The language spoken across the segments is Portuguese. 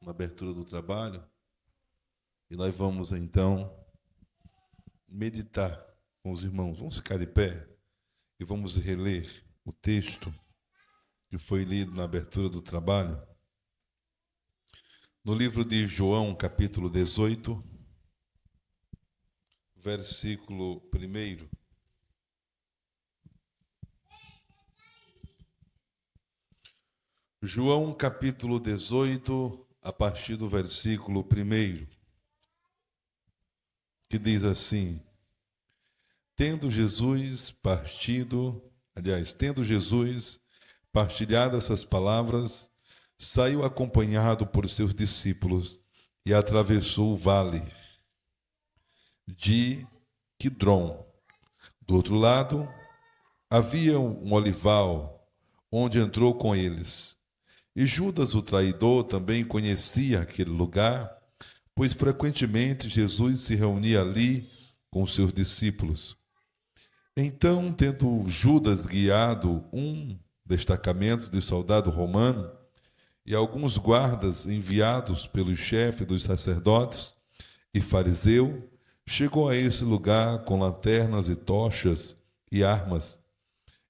na abertura do trabalho, e nós vamos então meditar com os irmãos. Vamos ficar de pé e vamos reler o texto que foi lido na abertura do trabalho. No livro de João, capítulo 18, versículo 1. João, capítulo 18, a partir do versículo 1, que diz assim: tendo Jesus partilhado essas palavras, saiu acompanhado por seus discípulos e atravessou o vale de Quidrom. Do outro lado, havia um olival, onde entrou com eles. E Judas, o traidor, também conhecia aquele lugar, pois frequentemente Jesus se reunia ali com os seus discípulos. Então, tendo Judas guiado um destacamento de soldado romano e alguns guardas enviados pelo chefe dos sacerdotes e fariseu, chegou a esse lugar com lanternas e tochas e armas.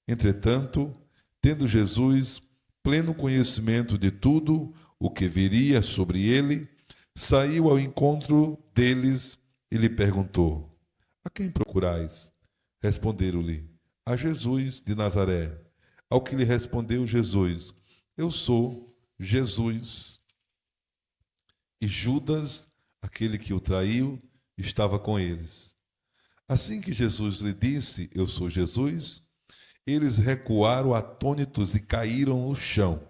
Entretanto, tendo Jesus pleno conhecimento de tudo o que viria sobre ele, saiu ao encontro deles e lhe perguntou: a quem procurais? Responderam-lhe: a Jesus de Nazaré. Ao que lhe respondeu Jesus: eu sou Jesus. E Judas, aquele que o traiu, estava com eles. Assim que Jesus lhe disse: eu sou Jesus, eles recuaram atônitos e caíram no chão.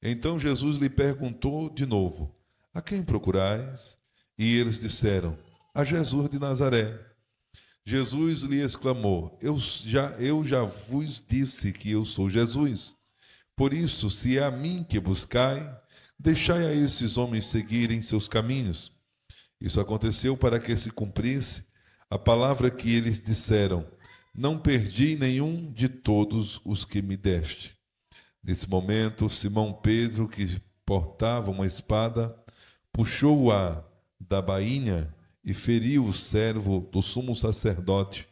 Então Jesus lhe perguntou de novo: a quem procurais? E eles disseram: a Jesus de Nazaré. Jesus lhe exclamou: eu já vos disse que eu sou Jesus. Por isso, se é a mim que buscai, deixai a esses homens seguirem seus caminhos. Isso aconteceu para que se cumprisse a palavra que eles disseram: não perdi nenhum de todos os que me deste. Nesse momento, Simão Pedro, que portava uma espada, puxou-a da bainha e feriu o servo do sumo sacerdote,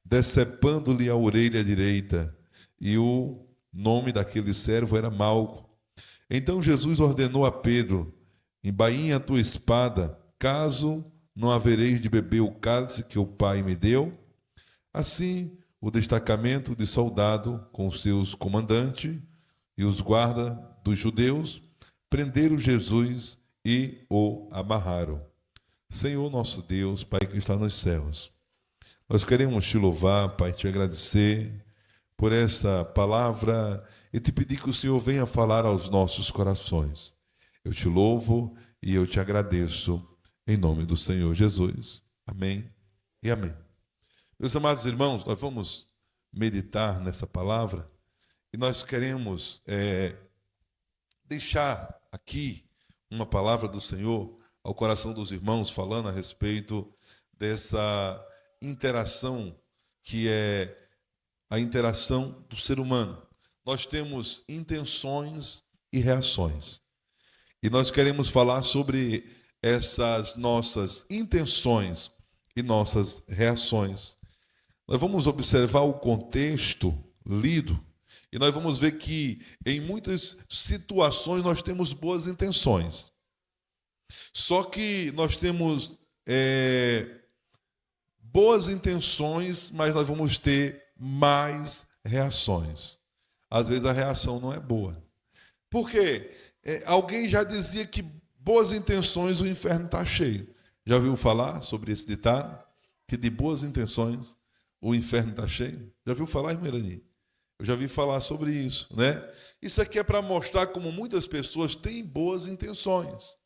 decepando-lhe a orelha direita, e o nome daquele servo era Malco. Então Jesus ordenou a Pedro: embainha a tua espada, caso não havereis de beber o cálice que o Pai me deu. Assim, o destacamento de soldado, com seus comandantes e os guardas dos judeus, prenderam Jesus e o amarraram. Senhor nosso Deus, Pai que está nos céus, nós queremos te louvar, Pai, te agradecer por essa palavra e te pedir que o Senhor venha falar aos nossos corações. Eu te louvo e eu te agradeço em nome do Senhor Jesus. Amém e amém. Meus amados irmãos, nós vamos meditar nessa palavra e nós queremos deixar aqui uma palavra do Senhor ao coração dos irmãos, falando a respeito dessa interação que é a interação do ser humano. Nós temos intenções e reações. E nós queremos falar sobre essas nossas intenções e nossas reações. Nós vamos observar o contexto lido e nós vamos ver que em muitas situações nós temos boas intenções. Só que nós temos boas intenções, mas nós vamos ter mais reações. Às vezes a reação não é boa. Por quê? Alguém já dizia que boas intenções o inferno está cheio. Já ouviu falar sobre esse ditado? Que de boas intenções o inferno está cheio? Já ouviu falar, irmã Irani? Eu já ouvi falar sobre isso, né? Isso aqui é para mostrar como muitas pessoas têm boas intenções.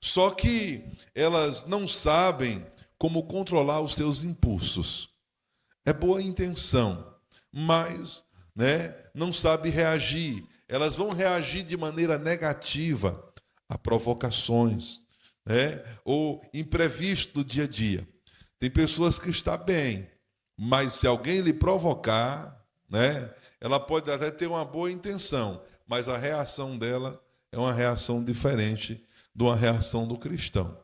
Só que elas não sabem como controlar os seus impulsos. É boa intenção, mas não sabe reagir. Elas vão reagir de maneira negativa a provocações, ou imprevisto do dia a dia. Tem pessoas que estão bem, mas se alguém lhe provocar, ela pode até ter uma boa intenção, mas a reação dela é uma reação diferente de uma reação do cristão.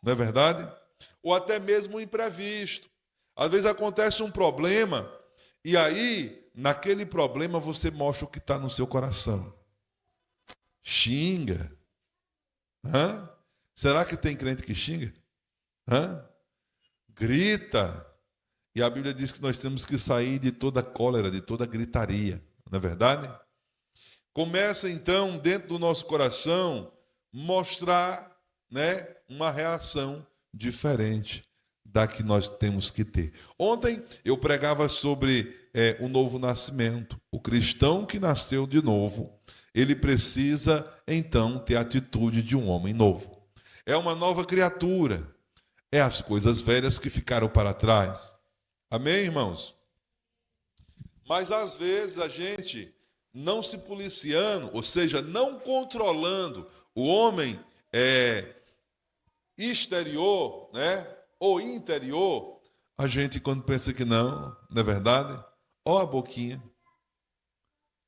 Não é verdade? Ou até mesmo um imprevisto. Às vezes acontece um problema e aí, naquele problema, você mostra o que está no seu coração. Xinga. Hã? Será que tem crente que xinga? Hã? Grita. E a Bíblia diz que nós temos que sair de toda cólera, de toda gritaria. Não é verdade? Começa então, dentro do nosso coração, mostrar, né, uma reação diferente da que nós temos que ter. Ontem eu pregava sobre o novo nascimento. O cristão que nasceu de novo, ele precisa então ter a atitude de um homem novo. É uma nova criatura. É as coisas velhas que ficaram para trás. Amém, irmãos? Mas às vezes a gente não se policiando, ou seja, não controlando o homem exterior, né, ou interior, a gente quando pensa que não é verdade? Ó a boquinha.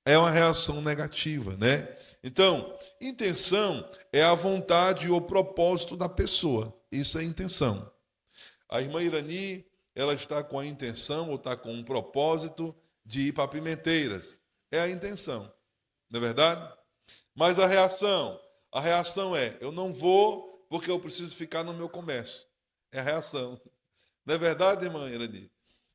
É uma reação negativa, né? Então, intenção é a vontade ou propósito da pessoa. Isso é intenção. A irmã Irani, ela está com a intenção ou está com um propósito de ir para Pimenteiras. É a intenção, não é verdade? Mas a reação é, eu não vou porque eu preciso ficar no meu comércio. É a reação. Não é verdade, irmã Irani?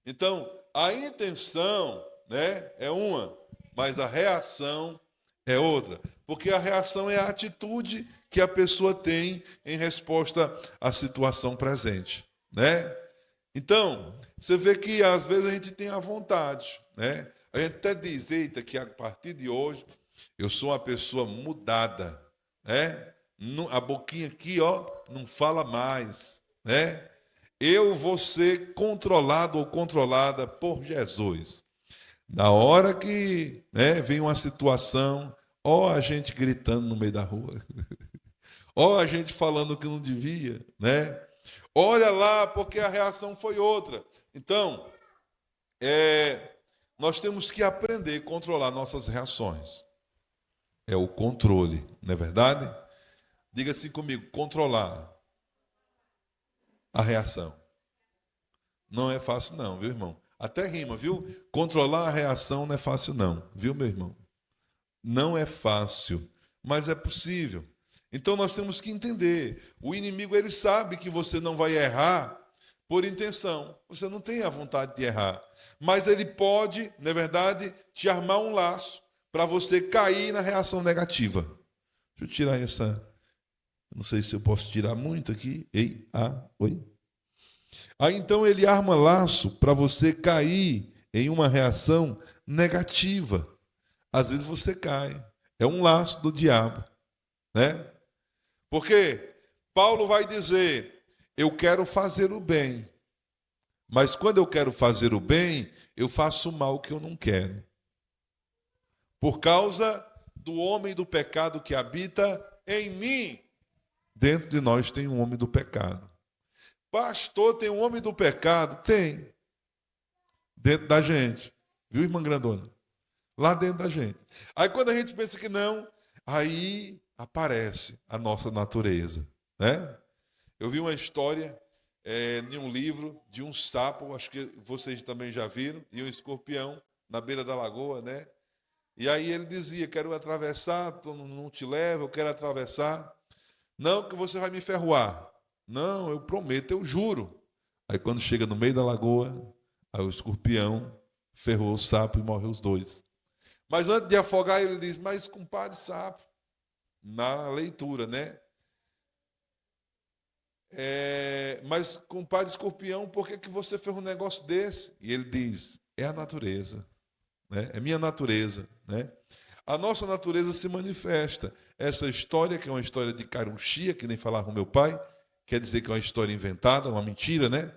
Então, a intenção, né, é uma, mas a reação é outra. Porque a reação é a atitude que a pessoa tem em resposta à situação presente, né? Então, você vê que às vezes a gente tem a vontade, né? A gente até diz, eita, que a partir de hoje eu sou uma pessoa mudada, né? A boquinha aqui, ó, não fala mais, né? Eu vou ser controlado ou controlada por Jesus. Na hora que, né, vem uma situação, ó a gente gritando no meio da rua, ó a gente falando que não devia, né? Olha lá, porque a reação foi outra. Então, nós temos que aprender a controlar nossas reações. É o controle, não é verdade? Diga assim comigo, controlar a reação. Não é fácil não, viu, irmão? Até rima, viu? Controlar a reação não é fácil não, viu, meu irmão? Não é fácil, mas é possível. Então nós temos que entender, o inimigo ele sabe que você não vai errar por intenção. Você não tem a vontade de errar, mas ele pode, na verdade, te armar um laço para você cair na reação negativa. Deixa eu tirar essa, não sei se eu posso tirar muito aqui. Oi. Aí então ele arma laço para você cair em uma reação negativa. Às vezes você cai. É um laço do diabo, né? Porque Paulo vai dizer, eu quero fazer o bem, mas quando eu quero fazer o bem, eu faço o mal que eu não quero. Por causa do homem do pecado que habita em mim. Dentro de nós tem um homem do pecado. Pastor, tem um homem do pecado? Tem. Dentro da gente. Viu, irmã Grandona? Lá dentro da gente. Aí quando a gente pensa que não, aí aparece a nossa natureza, né? Eu vi uma história em um livro de um sapo, acho que vocês também já viram, e um escorpião na beira da lagoa, né? E aí ele dizia, quero atravessar, não te levo, eu quero atravessar. Não, que você vai me ferroar. Não, eu prometo, eu juro. Aí quando chega no meio da lagoa, aí o escorpião ferrou o sapo e morreu os dois. Mas antes de afogar, ele diz, mas compadre sapo, na leitura, né? Mas compadre escorpião, por que você fez um negócio desse? E ele diz, é a natureza, né? É minha natureza, né? A nossa natureza se manifesta. Essa história, que é uma história de carunchia, que nem falava o meu pai, quer dizer que é uma história inventada, uma mentira, né?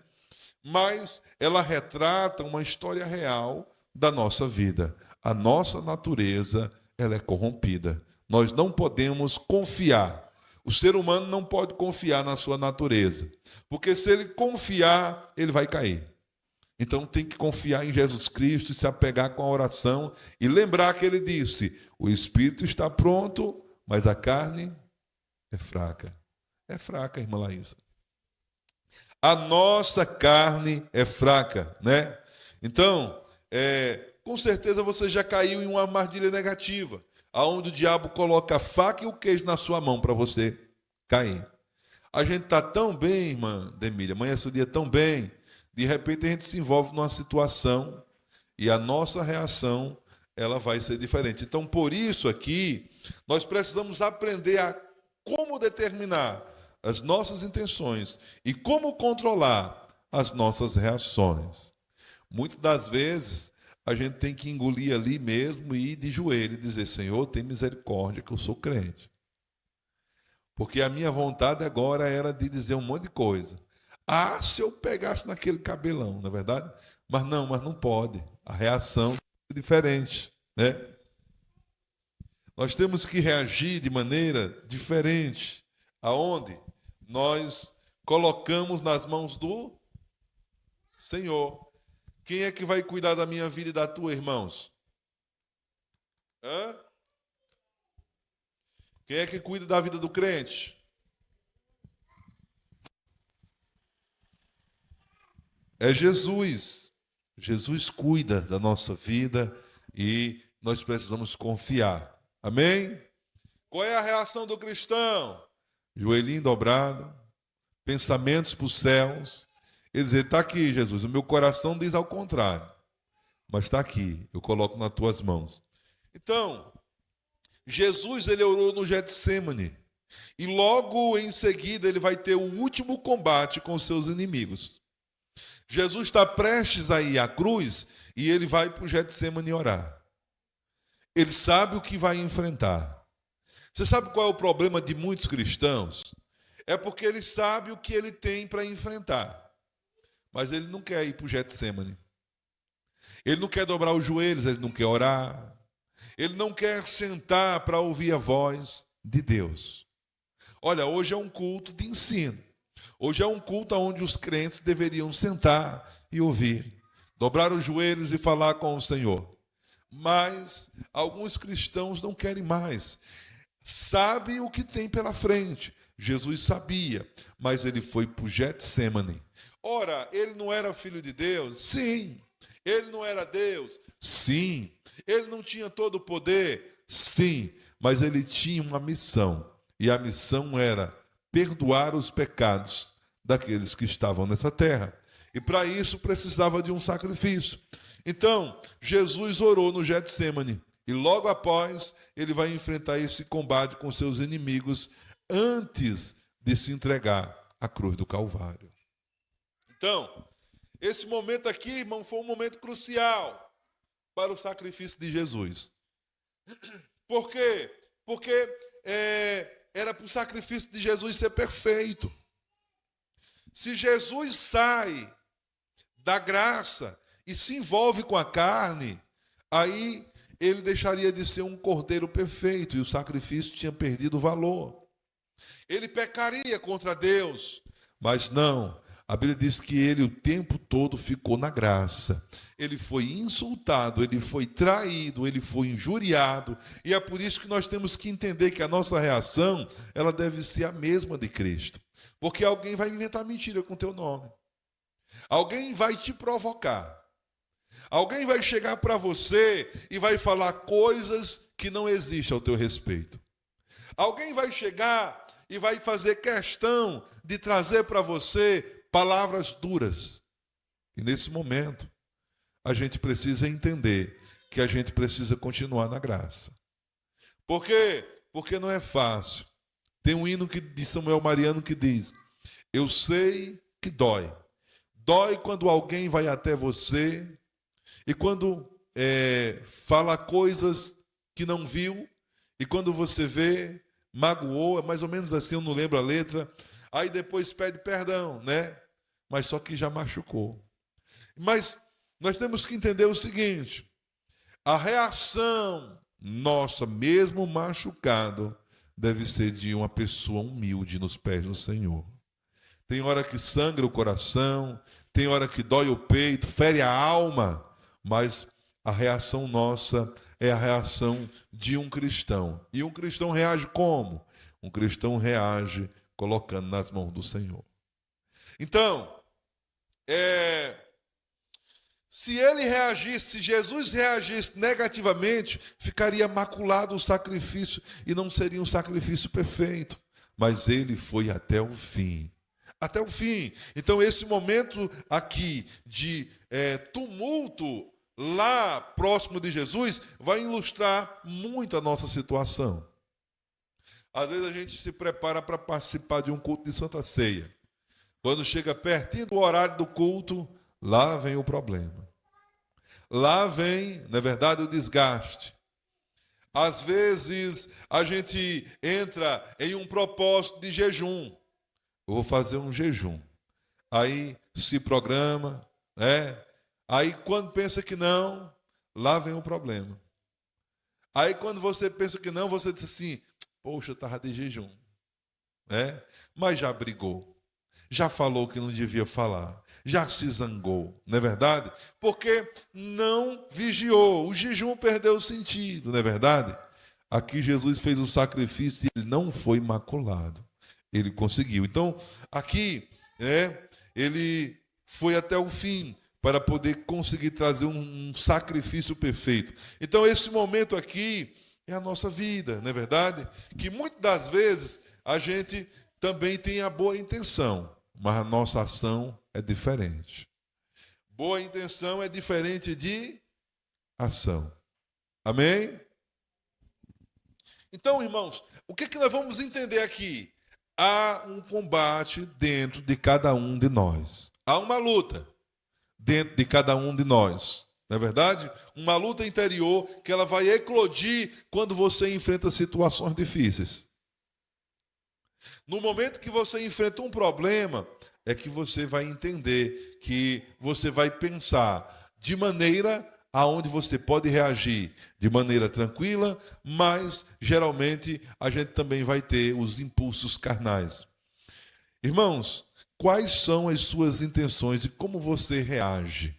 Mas ela retrata uma história real da nossa vida. A nossa natureza, ela é corrompida. Nós não podemos confiar. O ser humano não pode confiar na sua natureza, porque se ele confiar, ele vai cair. Então tem que confiar em Jesus Cristo e se apegar com a oração e lembrar que ele disse, o espírito está pronto, mas a carne é fraca. É fraca, irmã Laísa. A nossa carne é fraca, né? Então, com certeza você já caiu em uma armadilha negativa, aonde o diabo coloca a faca e o queijo na sua mão para você cair. A gente está tão bem, irmã Demília, amanhece o dia tão bem, de repente a gente se envolve numa situação e a nossa reação ela vai ser diferente. Então, por isso aqui, nós precisamos aprender a como determinar as nossas intenções e como controlar as nossas reações. Muitas das vezes, a gente tem que engolir ali mesmo e ir de joelho e dizer: Senhor, tem misericórdia que eu sou crente. Porque a minha vontade agora era de dizer um monte de coisa. Ah, se eu pegasse naquele cabelão, não é verdade? Mas não pode. A reação é diferente, né? Nós temos que reagir de maneira diferente, aonde nós colocamos nas mãos do Senhor. Quem é que vai cuidar da minha vida e da tua, irmãos? Quem é que cuida da vida do crente? É Jesus. Jesus cuida da nossa vida e nós precisamos confiar. Amém? Qual é a reação do cristão? Joelhinho dobrado, pensamentos para os céus. Ele diz: está aqui, Jesus. O meu coração diz ao contrário, mas está aqui, eu coloco nas tuas mãos. Então, Jesus, ele orou no Getsêmani. E logo em seguida ele vai ter o último combate com os seus inimigos. Jesus está prestes a ir à cruz e ele vai para o Getsêmani orar. Ele sabe o que vai enfrentar. Você sabe qual é o problema de muitos cristãos? É porque ele sabe o que ele tem para enfrentar. Mas ele não quer ir para o Getsêmani. Ele não quer dobrar os joelhos, ele não quer orar. Ele não quer sentar para ouvir a voz de Deus. Olha, hoje é um culto de ensino. Hoje é um culto onde os crentes deveriam sentar e ouvir, dobrar os joelhos e falar com o Senhor. Mas alguns cristãos não querem mais. Sabe o que tem pela frente. Jesus sabia, mas ele foi para o Getsêmani. Ora, ele não era filho de Deus? Sim. Ele não era Deus? Sim. Ele não tinha todo o poder? Sim. Mas ele tinha uma missão. E a missão era perdoar os pecados daqueles que estavam nessa terra. E para isso precisava de um sacrifício. Então, Jesus orou no Getsêmani. E logo após, ele vai enfrentar esse combate com seus inimigos antes de se entregar à cruz do Calvário. Então, esse momento aqui, irmão, foi um momento crucial para o sacrifício de Jesus. Por quê? Porque era para o sacrifício de Jesus ser perfeito. Se Jesus sai da graça e se envolve com a carne, aí ele deixaria de ser um cordeiro perfeito e o sacrifício tinha perdido o valor. Ele pecaria contra Deus, mas não. A Bíblia diz que ele o tempo todo ficou na graça. Ele foi insultado, ele foi traído, ele foi injuriado. E é por isso que nós temos que entender que a nossa reação, ela deve ser a mesma de Cristo. Porque alguém vai inventar mentira com o teu nome. Alguém vai te provocar. Alguém vai chegar para você e vai falar coisas que não existem ao teu respeito. Alguém vai chegar e vai fazer questão de trazer para você palavras duras. E nesse momento, a gente precisa entender que a gente precisa continuar na graça. Por quê? Porque não é fácil. Tem um hino de Samuel Mariano que diz: eu sei que dói. Dói quando alguém vai até você e quando fala coisas que não viu e quando você vê, magoou, é mais ou menos assim, eu não lembro a letra. Aí depois pede perdão, né? Mas só que já machucou. Mas nós temos que entender o seguinte: a reação nossa, mesmo machucado, deve ser de uma pessoa humilde nos pés do Senhor. Tem hora que sangra o coração, tem hora que dói o peito, fere a alma, mas a reação nossa é a reação de um cristão. E um cristão reage como? Um cristão reage colocando nas mãos do Senhor. Então, se ele reagisse, se Jesus reagisse negativamente, ficaria maculado o sacrifício e não seria um sacrifício perfeito. Mas ele foi até o fim. Até o fim. Então, esse momento aqui de tumulto lá próximo de Jesus vai ilustrar muito a nossa situação. Às vezes a gente se prepara para participar de um culto de Santa Ceia. Quando chega pertinho do horário do culto, lá vem o problema. Lá vem, na verdade, o desgaste. Às vezes a gente entra em um propósito de jejum. Eu vou fazer um jejum. Aí se programa, né? Aí quando pensa que não, lá vem o problema. Aí quando você pensa que não, você diz assim, poxa, eu estava de jejum, né? Mas já brigou, já falou que não devia falar, já se zangou, não é verdade? Porque não vigiou, o jejum perdeu o sentido, não é verdade? Aqui Jesus fez o sacrifício e ele não foi maculado, ele conseguiu. Então, aqui, ele foi até o fim para poder conseguir trazer um sacrifício perfeito. Então, esse momento aqui é a nossa vida, não é verdade? Que muitas das vezes a gente também tem a boa intenção, mas a nossa ação é diferente. Boa intenção é diferente de ação. Amém? Então, irmãos, o que nós vamos entender aqui? Há um combate dentro de cada um de nós. Há uma luta dentro de cada um de nós. Não é verdade? Uma luta interior que ela vai eclodir quando você enfrenta situações difíceis. No momento que você enfrenta um problema, é que você vai entender, que você vai pensar de maneira aonde você pode reagir de maneira tranquila, mas geralmente a gente também vai ter os impulsos carnais. Irmãos, quais são as suas intenções e como você reage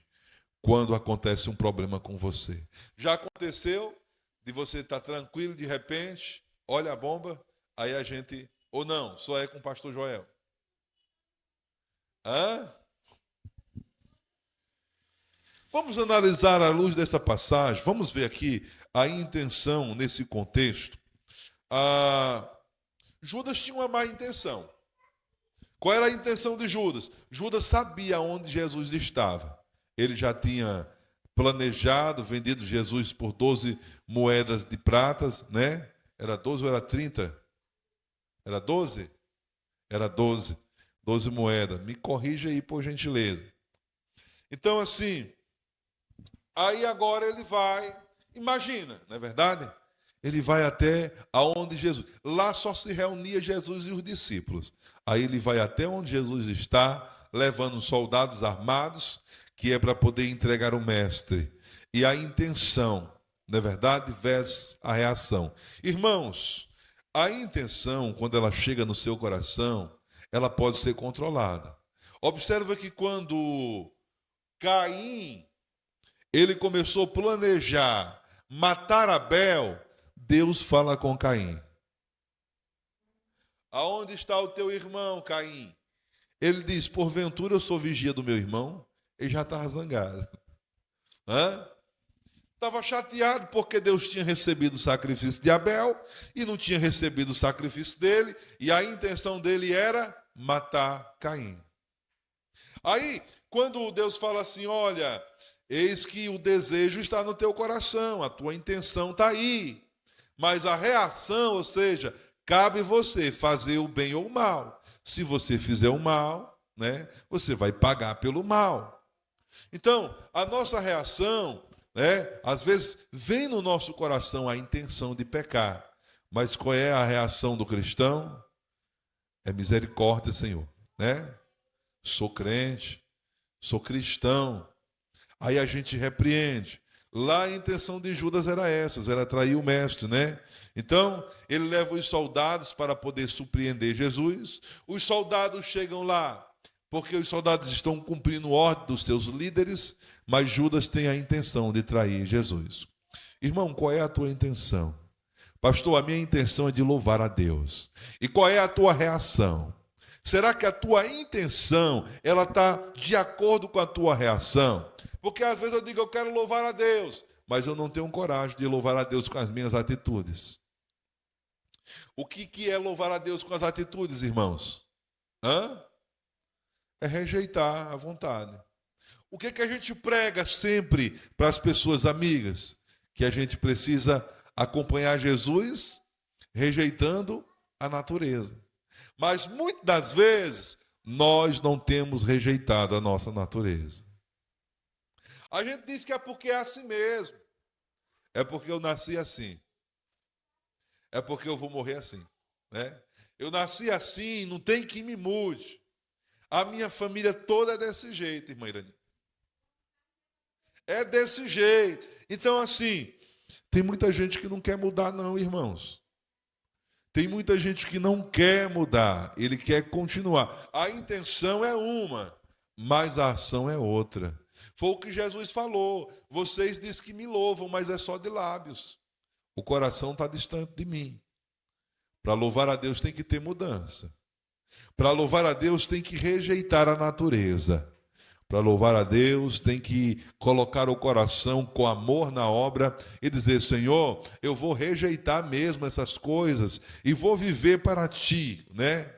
quando acontece um problema com você? Já aconteceu de você estar tranquilo, de repente, olha a bomba, aí a gente... Ou não, só é com o pastor Joel. Vamos analisar à luz dessa passagem, vamos ver aqui a intenção nesse contexto. Judas tinha uma má intenção. Qual era a intenção de Judas? Judas sabia onde Jesus estava. Ele já tinha planejado, vendido Jesus por 12 moedas de pratas, né? Era 12 ou era 30? Era 12? Era 12. 12 moedas. Me corrija aí, por gentileza. Então, assim, aí agora ele vai, imagina, não é verdade? Ele vai até aonde Jesus... Lá só se reunia Jesus e os discípulos. Aí ele vai até onde Jesus está, levando soldados armados, que é para poder entregar o mestre. E a intenção, não é verdade, versus a reação. Irmãos, a intenção, quando ela chega no seu coração, ela pode ser controlada. Observa que quando Caim, ele começou a planejar matar Abel, Deus fala com Caim. Aonde está o teu irmão, Caim? Ele diz, porventura eu sou vigia do meu irmão? Ele já estava zangado. Estava chateado porque Deus tinha recebido o sacrifício de Abel e não tinha recebido o sacrifício dele, e a intenção dele era matar Caim. Aí, quando Deus fala assim, olha, eis que o desejo está no teu coração, a tua intenção está aí, mas a reação, ou seja, cabe você fazer o bem ou o mal. Se você fizer o mal, né, você vai pagar pelo mal. Então, a nossa reação... às vezes vem no nosso coração a intenção de pecar, mas qual é a reação do cristão? É misericórdia, Senhor, né? Sou crente, sou cristão. Aí a gente repreende. Lá a intenção de Judas era essa, era trair o mestre, né? Então, ele leva os soldados para poder surpreender Jesus. Os soldados chegam lá, porque os soldados estão cumprindo ordem dos seus líderes, mas Judas tem a intenção de trair Jesus. Irmão, qual é a tua intenção? Pastor, a minha intenção é de louvar a Deus. E qual é a tua reação? Será que a tua intenção, ela está de acordo com a tua reação? Porque às vezes eu digo, eu quero louvar a Deus, mas eu não tenho coragem de louvar a Deus com as minhas atitudes. O que é louvar a Deus com as atitudes, irmãos? É rejeitar a vontade. O que a gente prega sempre para as pessoas amigas? Que a gente precisa acompanhar Jesus rejeitando a natureza. Mas muitas das vezes nós não temos rejeitado a nossa natureza. A gente diz que é porque é assim mesmo. É porque eu nasci assim. É porque eu vou morrer assim, né? Eu nasci assim, não tem que me mude. A minha família toda é desse jeito, irmã Irani. É desse jeito. Então, assim, tem muita gente que não quer mudar, não, irmãos. Tem muita gente que não quer mudar, ele quer continuar. A intenção é uma, mas a ação é outra. Foi o que Jesus falou. Vocês dizem que me louvam, mas é só de lábios. O coração está distante de mim. Para louvar a Deus tem que ter mudança. Para louvar a Deus tem que rejeitar a natureza. Para louvar a Deus tem que colocar o coração com amor na obra e dizer, Senhor, eu vou rejeitar mesmo essas coisas e vou viver para Ti, né?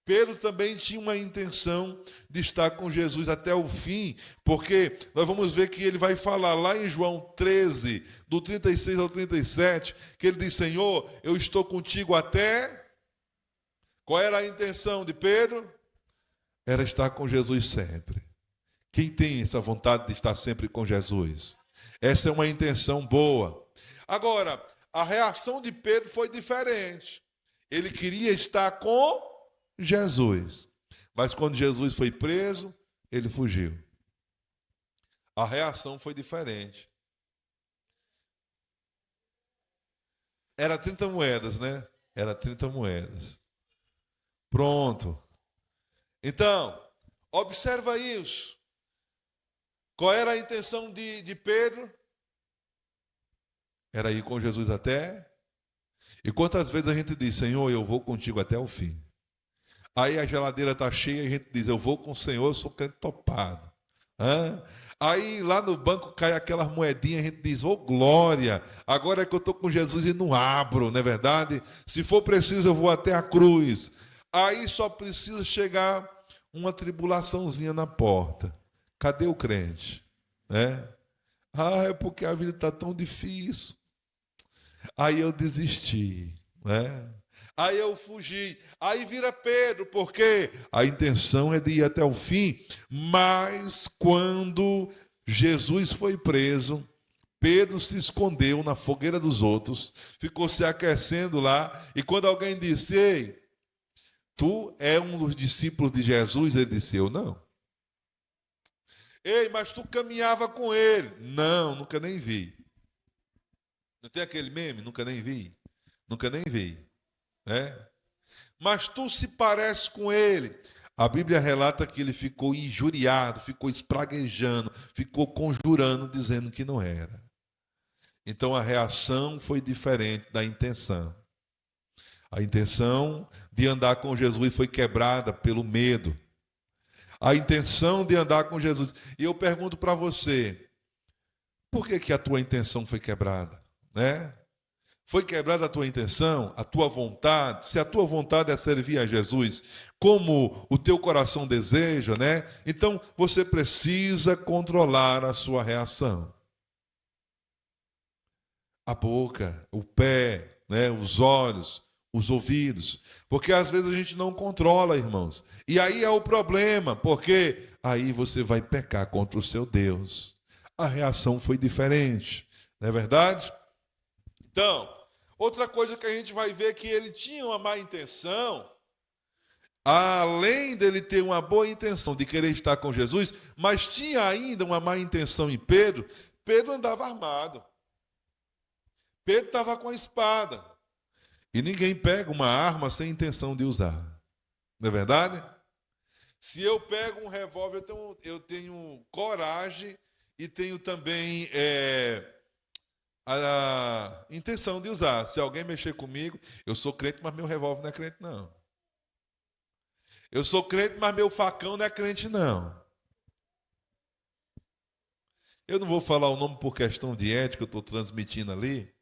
Pedro também tinha uma intenção de estar com Jesus até o fim, porque nós vamos ver que ele vai falar lá em João 13, do 36 ao 37, que ele diz, Senhor, eu estou contigo até... Qual era a intenção de Pedro? Era estar com Jesus sempre. Quem tem essa vontade de estar sempre com Jesus? Essa é uma intenção boa. Agora, a reação de Pedro foi diferente. Ele queria estar com Jesus. Mas quando Jesus foi preso, ele fugiu. A reação foi diferente. Era 30 moedas, né? Era 30 moedas. Pronto. Então, observa isso. Qual era a intenção de Pedro? Era ir com Jesus até. E quantas vezes a gente diz, Senhor, eu vou contigo até o fim. Aí a geladeira está cheia e a gente diz, eu vou com o Senhor, eu sou crente topado. Aí lá no banco cai aquelas moedinhas, a gente diz, ô glória, agora é que eu estou com Jesus e não abro, não é verdade? Se for preciso eu vou até a cruz. Aí só precisa chegar uma tribulaçãozinha na porta. Cadê o crente? É porque a vida está tão difícil. Aí eu desisti, né? Aí eu fugi. Aí vira Pedro, porque a intenção é de ir até o fim. Mas quando Jesus foi preso, Pedro se escondeu na fogueira dos outros, ficou se aquecendo lá. E quando alguém disse, ei, tu é um dos discípulos de Jesus? Ele disse, eu não. Ei, mas tu caminhava com ele. Não, nunca nem vi. Não tem aquele meme? Nunca nem vi. Nunca nem vi. Mas tu se parece com ele. A Bíblia relata que ele ficou injuriado, ficou espraguejando, ficou conjurando, dizendo que não era. Então a reação foi diferente da intenção. A intenção de andar com Jesus foi quebrada pelo medo. A intenção de andar com Jesus. E eu pergunto para você, por que a tua intenção foi quebrada? Foi quebrada a tua intenção, a tua vontade? Se a tua vontade é servir a Jesus como o teu coração deseja, então você precisa controlar a sua reação. A boca, o pé, os olhos, os ouvidos, porque às vezes a gente não controla, irmãos. E aí é o problema, porque aí você vai pecar contra o seu Deus. A reação foi diferente, não é verdade? Então, outra coisa que a gente vai ver é que ele tinha uma má intenção, além dele ter uma boa intenção de querer estar com Jesus, mas tinha ainda uma má intenção em Pedro. Pedro andava armado. Pedro estava com a espada. E ninguém pega uma arma sem intenção de usar. Não é verdade? Se eu pego um revólver, eu tenho coragem e tenho também a intenção de usar. Se alguém mexer comigo, eu sou crente, mas meu revólver não é crente, não. Eu sou crente, mas meu facão não é crente, não. Eu não vou falar o nome por questão de ética, eu estou transmitindo ali,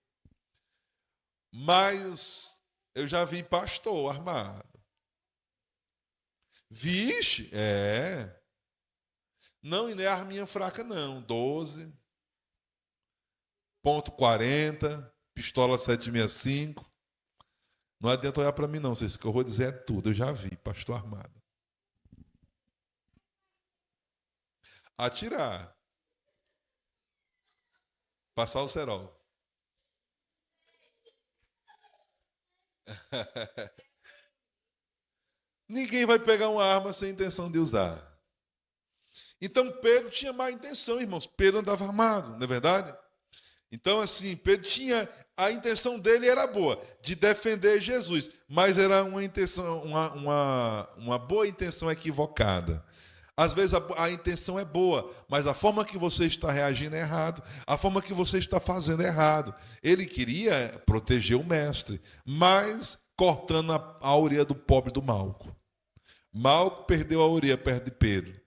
mas eu já vi pastor armado. Vixe, é. Não, e não é arminha fraca, não. 12,40, pistola 765. Não adianta olhar para mim, não. Vocês que eu vou dizer é tudo. Eu já vi, pastor armado. Atirar. Passar o cerol. Ninguém vai pegar uma arma sem intenção de usar. Então Pedro tinha má intenção, irmãos. Pedro andava armado, não é verdade? Então, assim, Pedro tinha. A intenção dele era boa, de defender Jesus, mas era uma intenção, uma boa intenção equivocada. Às vezes a intenção é boa, mas a forma que você está reagindo é errado, a forma que você está fazendo é errado. Ele queria proteger o mestre, mas cortando a orelha do pobre do Malco. Malco perdeu a orelha perto de Pedro.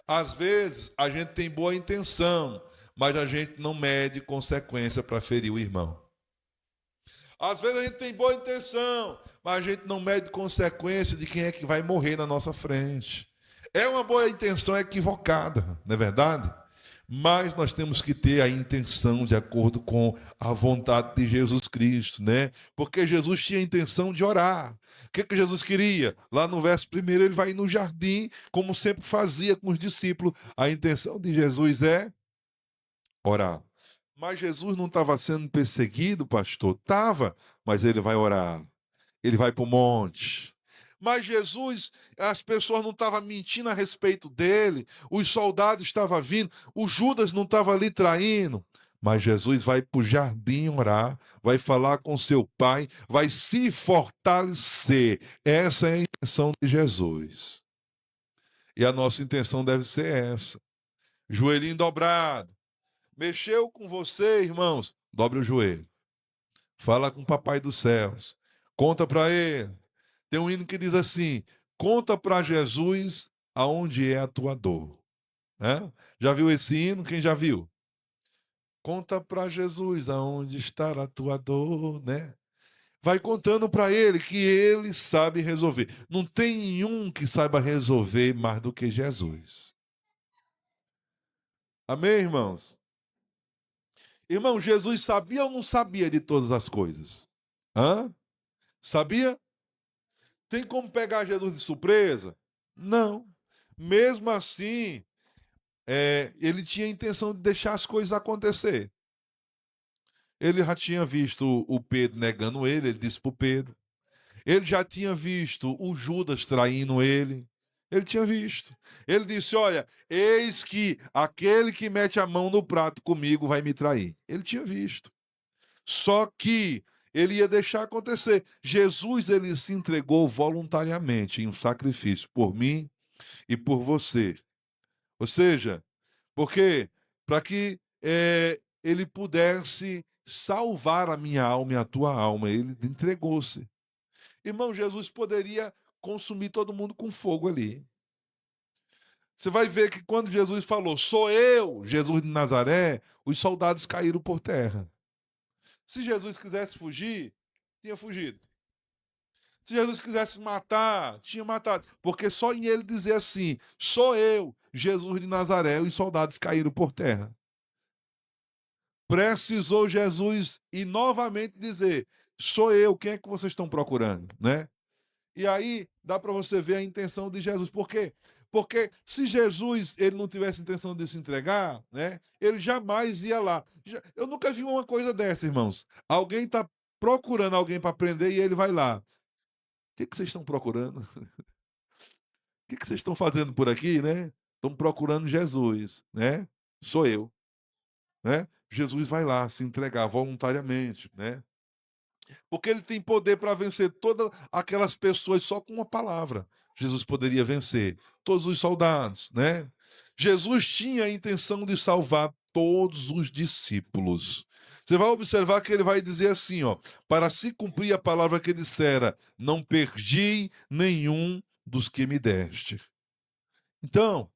Às vezes a gente tem boa intenção, mas a gente não mede consequência para ferir o irmão. Às vezes a gente tem boa intenção, mas a gente não mede consequência de quem é que vai morrer na nossa frente. É uma boa intenção equivocada, não é verdade? Mas nós temos que ter a intenção de acordo com a vontade de Jesus Cristo, né? Porque Jesus tinha a intenção de orar. O que Jesus queria? Lá no verso 1, ele vai no jardim, como sempre fazia com os discípulos. A intenção de Jesus é orar. Mas Jesus não estava sendo perseguido, pastor? Estava, mas ele vai orar. Ele vai para o monte. Mas Jesus, as pessoas não estavam mentindo a respeito dele, os soldados estavam vindo, o Judas não estava ali traindo. Mas Jesus vai para o jardim orar, vai falar com seu pai, vai se fortalecer. Essa é a intenção de Jesus. E a nossa intenção deve ser essa. Joelhinho dobrado. Mexeu com você, irmãos? Dobre o joelho. Fala com o papai dos céus. Conta para ele. Tem um hino que diz assim: conta para Jesus aonde é a tua dor. Né? Já viu esse hino? Quem já viu? Conta para Jesus aonde está a tua dor, né? Vai contando para ele que ele sabe resolver. Não tem nenhum que saiba resolver mais do que Jesus. Amém, irmãos? Irmão, Jesus sabia ou não sabia de todas as coisas? Hã? Sabia? Tem como pegar Jesus de surpresa? Não. Mesmo assim, ele tinha a intenção de deixar as coisas acontecer. Ele já tinha visto o Pedro negando ele disse para o Pedro. Ele já tinha visto o Judas traindo ele. Ele tinha visto. Ele disse: olha, eis que aquele que mete a mão no prato comigo vai me trair. Ele tinha visto. Só que ele ia deixar acontecer. Jesus, ele se entregou voluntariamente em um sacrifício por mim e por você. Ou seja, porque para que ele pudesse salvar a minha alma e a tua alma, ele entregou-se. Irmão, Jesus poderia consumir todo mundo com fogo ali. Você vai ver que quando Jesus falou, sou eu, Jesus de Nazaré, os soldados caíram por terra. Se Jesus quisesse fugir, tinha fugido. Se Jesus quisesse matar, tinha matado. Porque só em ele dizer assim, sou eu, Jesus de Nazaré, os soldados caíram por terra. Precisou Jesus ir novamente dizer, sou eu, quem é que vocês estão procurando, né? E aí dá para você ver a intenção de Jesus. Por quê? Porque se Jesus ele não tivesse intenção de se entregar, né, ele jamais ia lá. Eu nunca vi uma coisa dessa, irmãos. Alguém está procurando alguém para prender e ele vai lá. O que vocês estão procurando? O que vocês estão fazendo por aqui, né? Estão procurando Jesus, né? Sou eu, né? Jesus vai lá se entregar voluntariamente, né? Porque ele tem poder para vencer todas aquelas pessoas só com uma palavra. Jesus poderia vencer todos os soldados, né? Jesus tinha a intenção de salvar todos os discípulos. Você vai observar que ele vai dizer assim, ó, para se cumprir a palavra que dissera, não perdi nenhum dos que me deste. Então,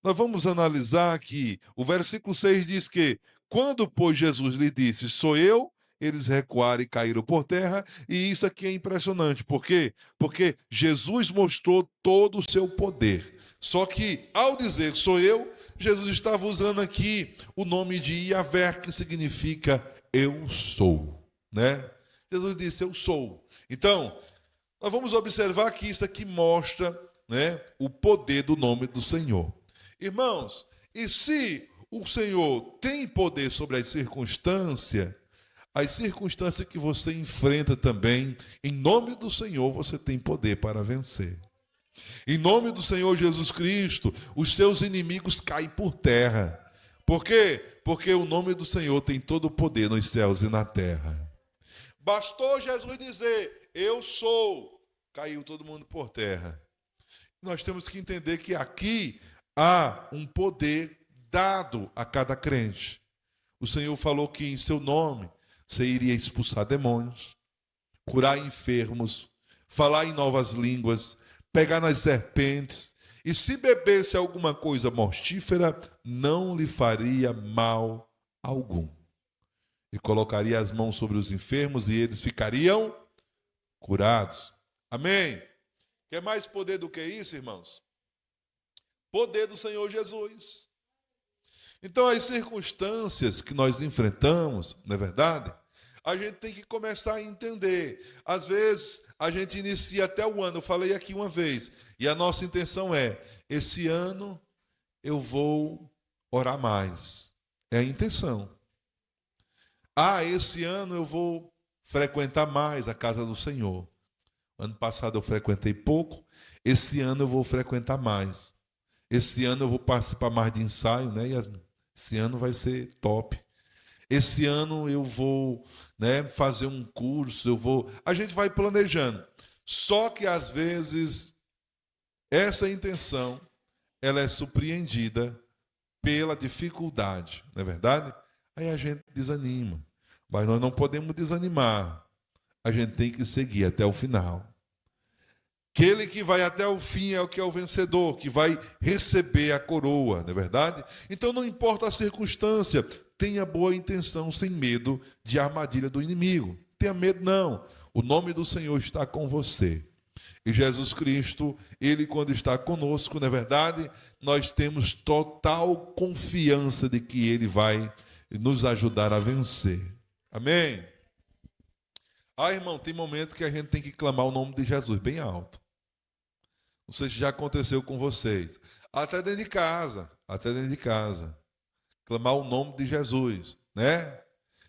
nós vamos analisar que o versículo 6 diz que, quando, pois, Jesus lhe disse, sou eu, eles recuaram e caíram por terra, e isso aqui é impressionante. Por quê? Porque Jesus mostrou todo o seu poder. Só que, ao dizer sou eu, Jesus estava usando aqui o nome de Yahvé, que significa eu sou, né? Jesus disse eu sou. Então, nós vamos observar que isso aqui mostra, né, o poder do nome do Senhor. Irmãos, e se o Senhor tem poder sobre as circunstâncias que você enfrenta também, em nome do Senhor você tem poder para vencer. Em nome do Senhor Jesus Cristo, os seus inimigos caem por terra. Por quê? Porque o nome do Senhor tem todo o poder nos céus e na terra. Bastou Jesus dizer, eu sou, caiu todo mundo por terra. Nós temos que entender que aqui há um poder dado a cada crente. O Senhor falou que em seu nome você iria expulsar demônios, curar enfermos, falar em novas línguas, pegar nas serpentes, e se bebesse alguma coisa mortífera, não lhe faria mal algum. E colocaria as mãos sobre os enfermos e eles ficariam curados. Amém? Quer mais poder do que isso, irmãos? Poder do Senhor Jesus. Então, as circunstâncias que nós enfrentamos, não é verdade? A gente tem que começar a entender. Às vezes, a gente inicia até o ano, eu falei aqui uma vez, e a nossa intenção é, esse ano eu vou orar mais. É a intenção. Esse ano eu vou frequentar mais a casa do Senhor. Ano passado eu frequentei pouco, esse ano eu vou frequentar mais. Esse ano eu vou participar mais de ensaio, né, Yasmin? Esse ano vai ser top. Esse ano eu vou, né, fazer um curso, a gente vai planejando. Só que às vezes essa intenção ela é surpreendida pela dificuldade, não é verdade? Aí a gente desanima. Mas nós não podemos desanimar. A gente tem que seguir até o final. Aquele que vai até o fim é o que é o vencedor, que vai receber a coroa, não é verdade? Então não importa a circunstância, tenha boa intenção, sem medo de armadilha do inimigo. Tenha medo não, o nome do Senhor está com você. E Jesus Cristo, Ele quando está conosco, não é verdade? Nós temos total confiança de que Ele vai nos ajudar a vencer. Amém? Irmão, tem momento que a gente tem que clamar o nome de Jesus bem alto. Não sei se já aconteceu com vocês. Até dentro de casa. Clamar o nome de Jesus, né?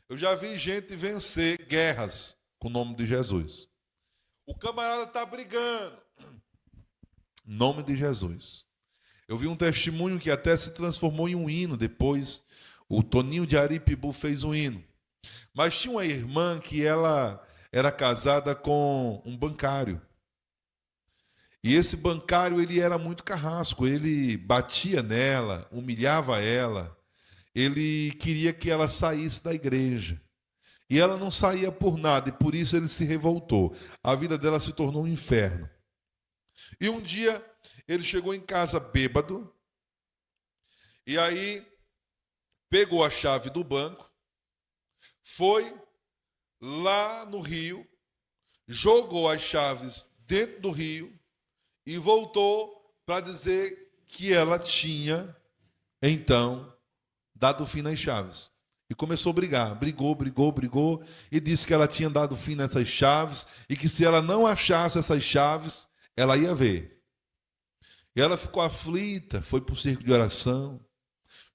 Eu já vi gente vencer guerras com o nome de Jesus. O camarada está brigando. Em nome de Jesus. Eu vi um testemunho que até se transformou em um hino. Depois, o Toninho de Aripibu fez um hino. Mas tinha uma irmã que ela era casada com um bancário. E esse bancário, ele era muito carrasco, ele batia nela, humilhava ela, ele queria que ela saísse da igreja. E ela não saía por nada, e por isso ele se revoltou. A vida dela se tornou um inferno. E um dia, ele chegou em casa bêbado, e aí pegou a chave do banco, foi lá no rio, jogou as chaves dentro do rio, e voltou para dizer que ela tinha, então, dado fim nas chaves. E começou a brigar. Brigou. E disse que ela tinha dado fim nessas chaves e que se ela não achasse essas chaves, ela ia ver. E ela ficou aflita, foi para o circo de oração,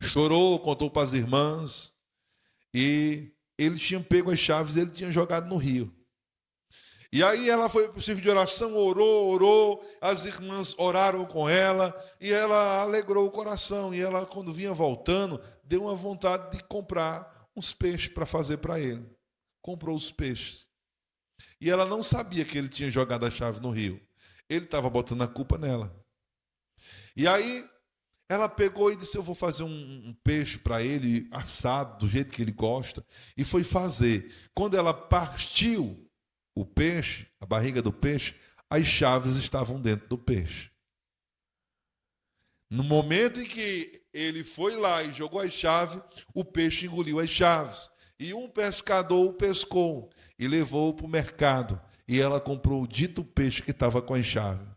chorou, contou para as irmãs. E ele tinha pego as chaves e ele tinha jogado no rio. E aí ela foi para o circo de oração, orou, as irmãs oraram com ela, e ela alegrou o coração. E ela, quando vinha voltando, deu uma vontade de comprar uns peixes para fazer para ele. Comprou os peixes. E ela não sabia que ele tinha jogado a chave no rio. Ele estava botando a culpa nela. E aí Ela pegou e disse: eu vou fazer um peixe para ele, assado, do jeito que ele gosta. E foi fazer. Quando ela partiu o peixe, a barriga do peixe, as chaves estavam dentro do peixe. No momento em que ele foi lá e jogou as chaves, o peixe engoliu as chaves. E um pescador o pescou e levou para o mercado. E ela comprou o dito peixe que estava com as chaves.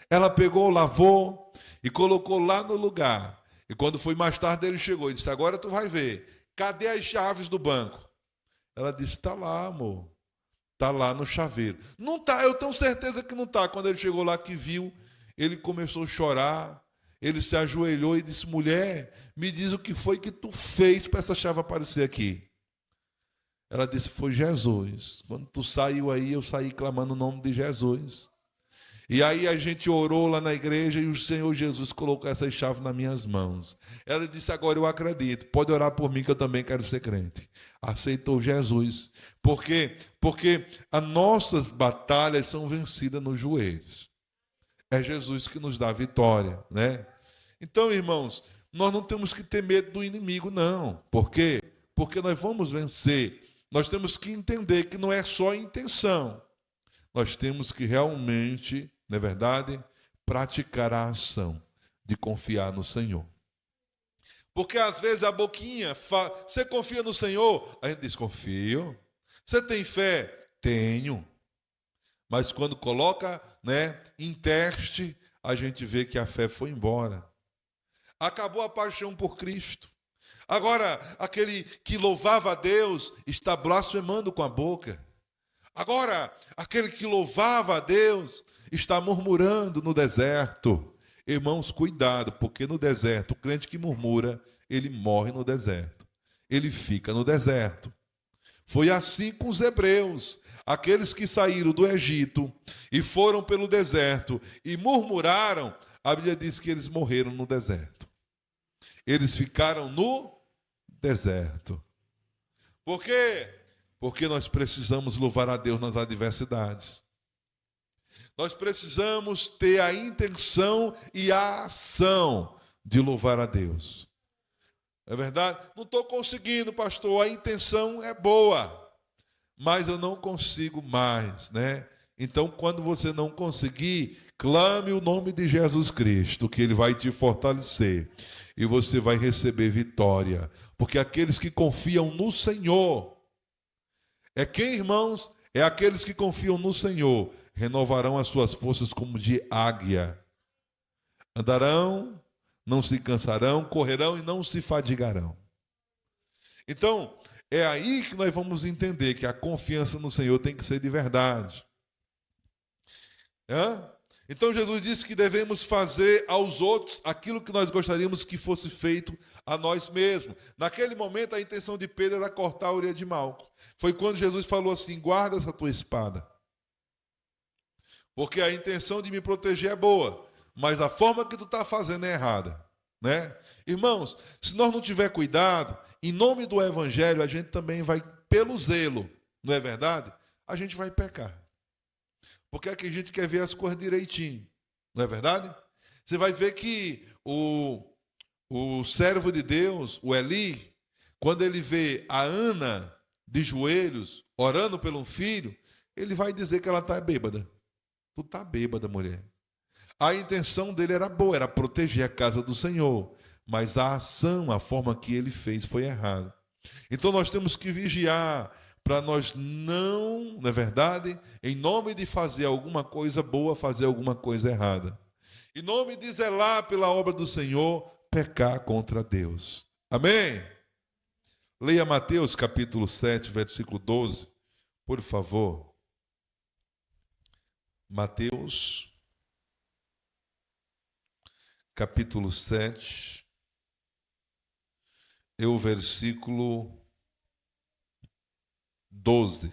Ela pegou, lavou e colocou lá no lugar. E quando foi mais tarde, ele chegou e disse: agora tu vai ver. Cadê as chaves do banco? Ela disse: está lá, amor. Está lá no chaveiro. Não está, eu tenho certeza que não está. Quando ele chegou lá que viu, ele começou a chorar. Ele se ajoelhou e disse: mulher, me diz o que foi que tu fez para essa chave aparecer aqui. Ela disse: foi Jesus. Quando tu saiu aí, eu saí clamando o nome de Jesus. E aí a gente orou lá na igreja e o Senhor Jesus colocou essas chaves nas minhas mãos. Ela disse: agora eu acredito, pode orar por mim que eu também quero ser crente. Aceitou Jesus. Por quê? Porque as nossas batalhas são vencidas nos joelhos. É Jesus que nos dá a vitória, né? Então, irmãos, nós não temos que ter medo do inimigo, não. Por quê? Porque nós vamos vencer. Nós temos que entender que não é só intenção. Nós temos que realmente, não é verdade, praticar a ação de confiar no Senhor. Porque às vezes a boquinha fala: você confia no Senhor? A gente diz: confio. Você tem fé? Tenho. Mas quando coloca, né, em teste, a gente vê que a fé foi embora. Acabou a paixão por Cristo. Agora, aquele que louvava a Deus está blasfemando com a boca. Agora, aquele que louvava a Deus está murmurando no deserto. Irmãos, cuidado, porque no deserto, o crente que murmura, ele morre no deserto. Ele fica no deserto. Foi assim com os hebreus, aqueles que saíram do Egito e foram pelo deserto e murmuraram. A Bíblia diz que eles morreram no deserto. Eles ficaram no deserto. Por quê? Porque nós precisamos louvar a Deus nas adversidades. Nós precisamos ter a intenção e a ação de louvar a Deus. É verdade? Não estou conseguindo, pastor. A intenção é boa, mas eu não consigo mais, né? Então, quando você não conseguir, clame o nome de Jesus Cristo, que Ele vai te fortalecer e você vai receber vitória. Porque aqueles que confiam no Senhor, é quem, irmãos? É aqueles que confiam no Senhor, renovarão as suas forças como de águia. Andarão, não se cansarão, correrão e não se fadigarão. Então, é aí que nós vamos entender que a confiança no Senhor tem que ser de verdade. Então Jesus disse que devemos fazer aos outros aquilo que nós gostaríamos que fosse feito a nós mesmos. Naquele momento a intenção de Pedro era cortar a orelha de Malco. Foi quando Jesus falou assim: guarda essa tua espada. Porque a intenção de me proteger é boa, mas a forma que tu está fazendo é errada, né? Irmãos, se nós não tiver cuidado, em nome do Evangelho, a gente também vai, pelo zelo, não é verdade? A gente vai pecar. Porque aqui a gente quer ver as coisas direitinho, não é verdade? Você vai ver que o servo de Deus, o Eli, quando ele vê a Ana de joelhos, orando pelo filho, ele vai dizer que ela está bêbada. Tu está bêbada, mulher. A intenção dele era boa, era proteger a casa do Senhor, mas a ação, a forma que ele fez foi errada. Então nós temos que vigiar para nós não é verdade, em nome de fazer alguma coisa boa, fazer alguma coisa errada. Em nome de zelar pela obra do Senhor, pecar contra Deus. Amém? Leia Mateus capítulo 7, versículo 12, por favor. Mateus capítulo 7, é o versículo 12.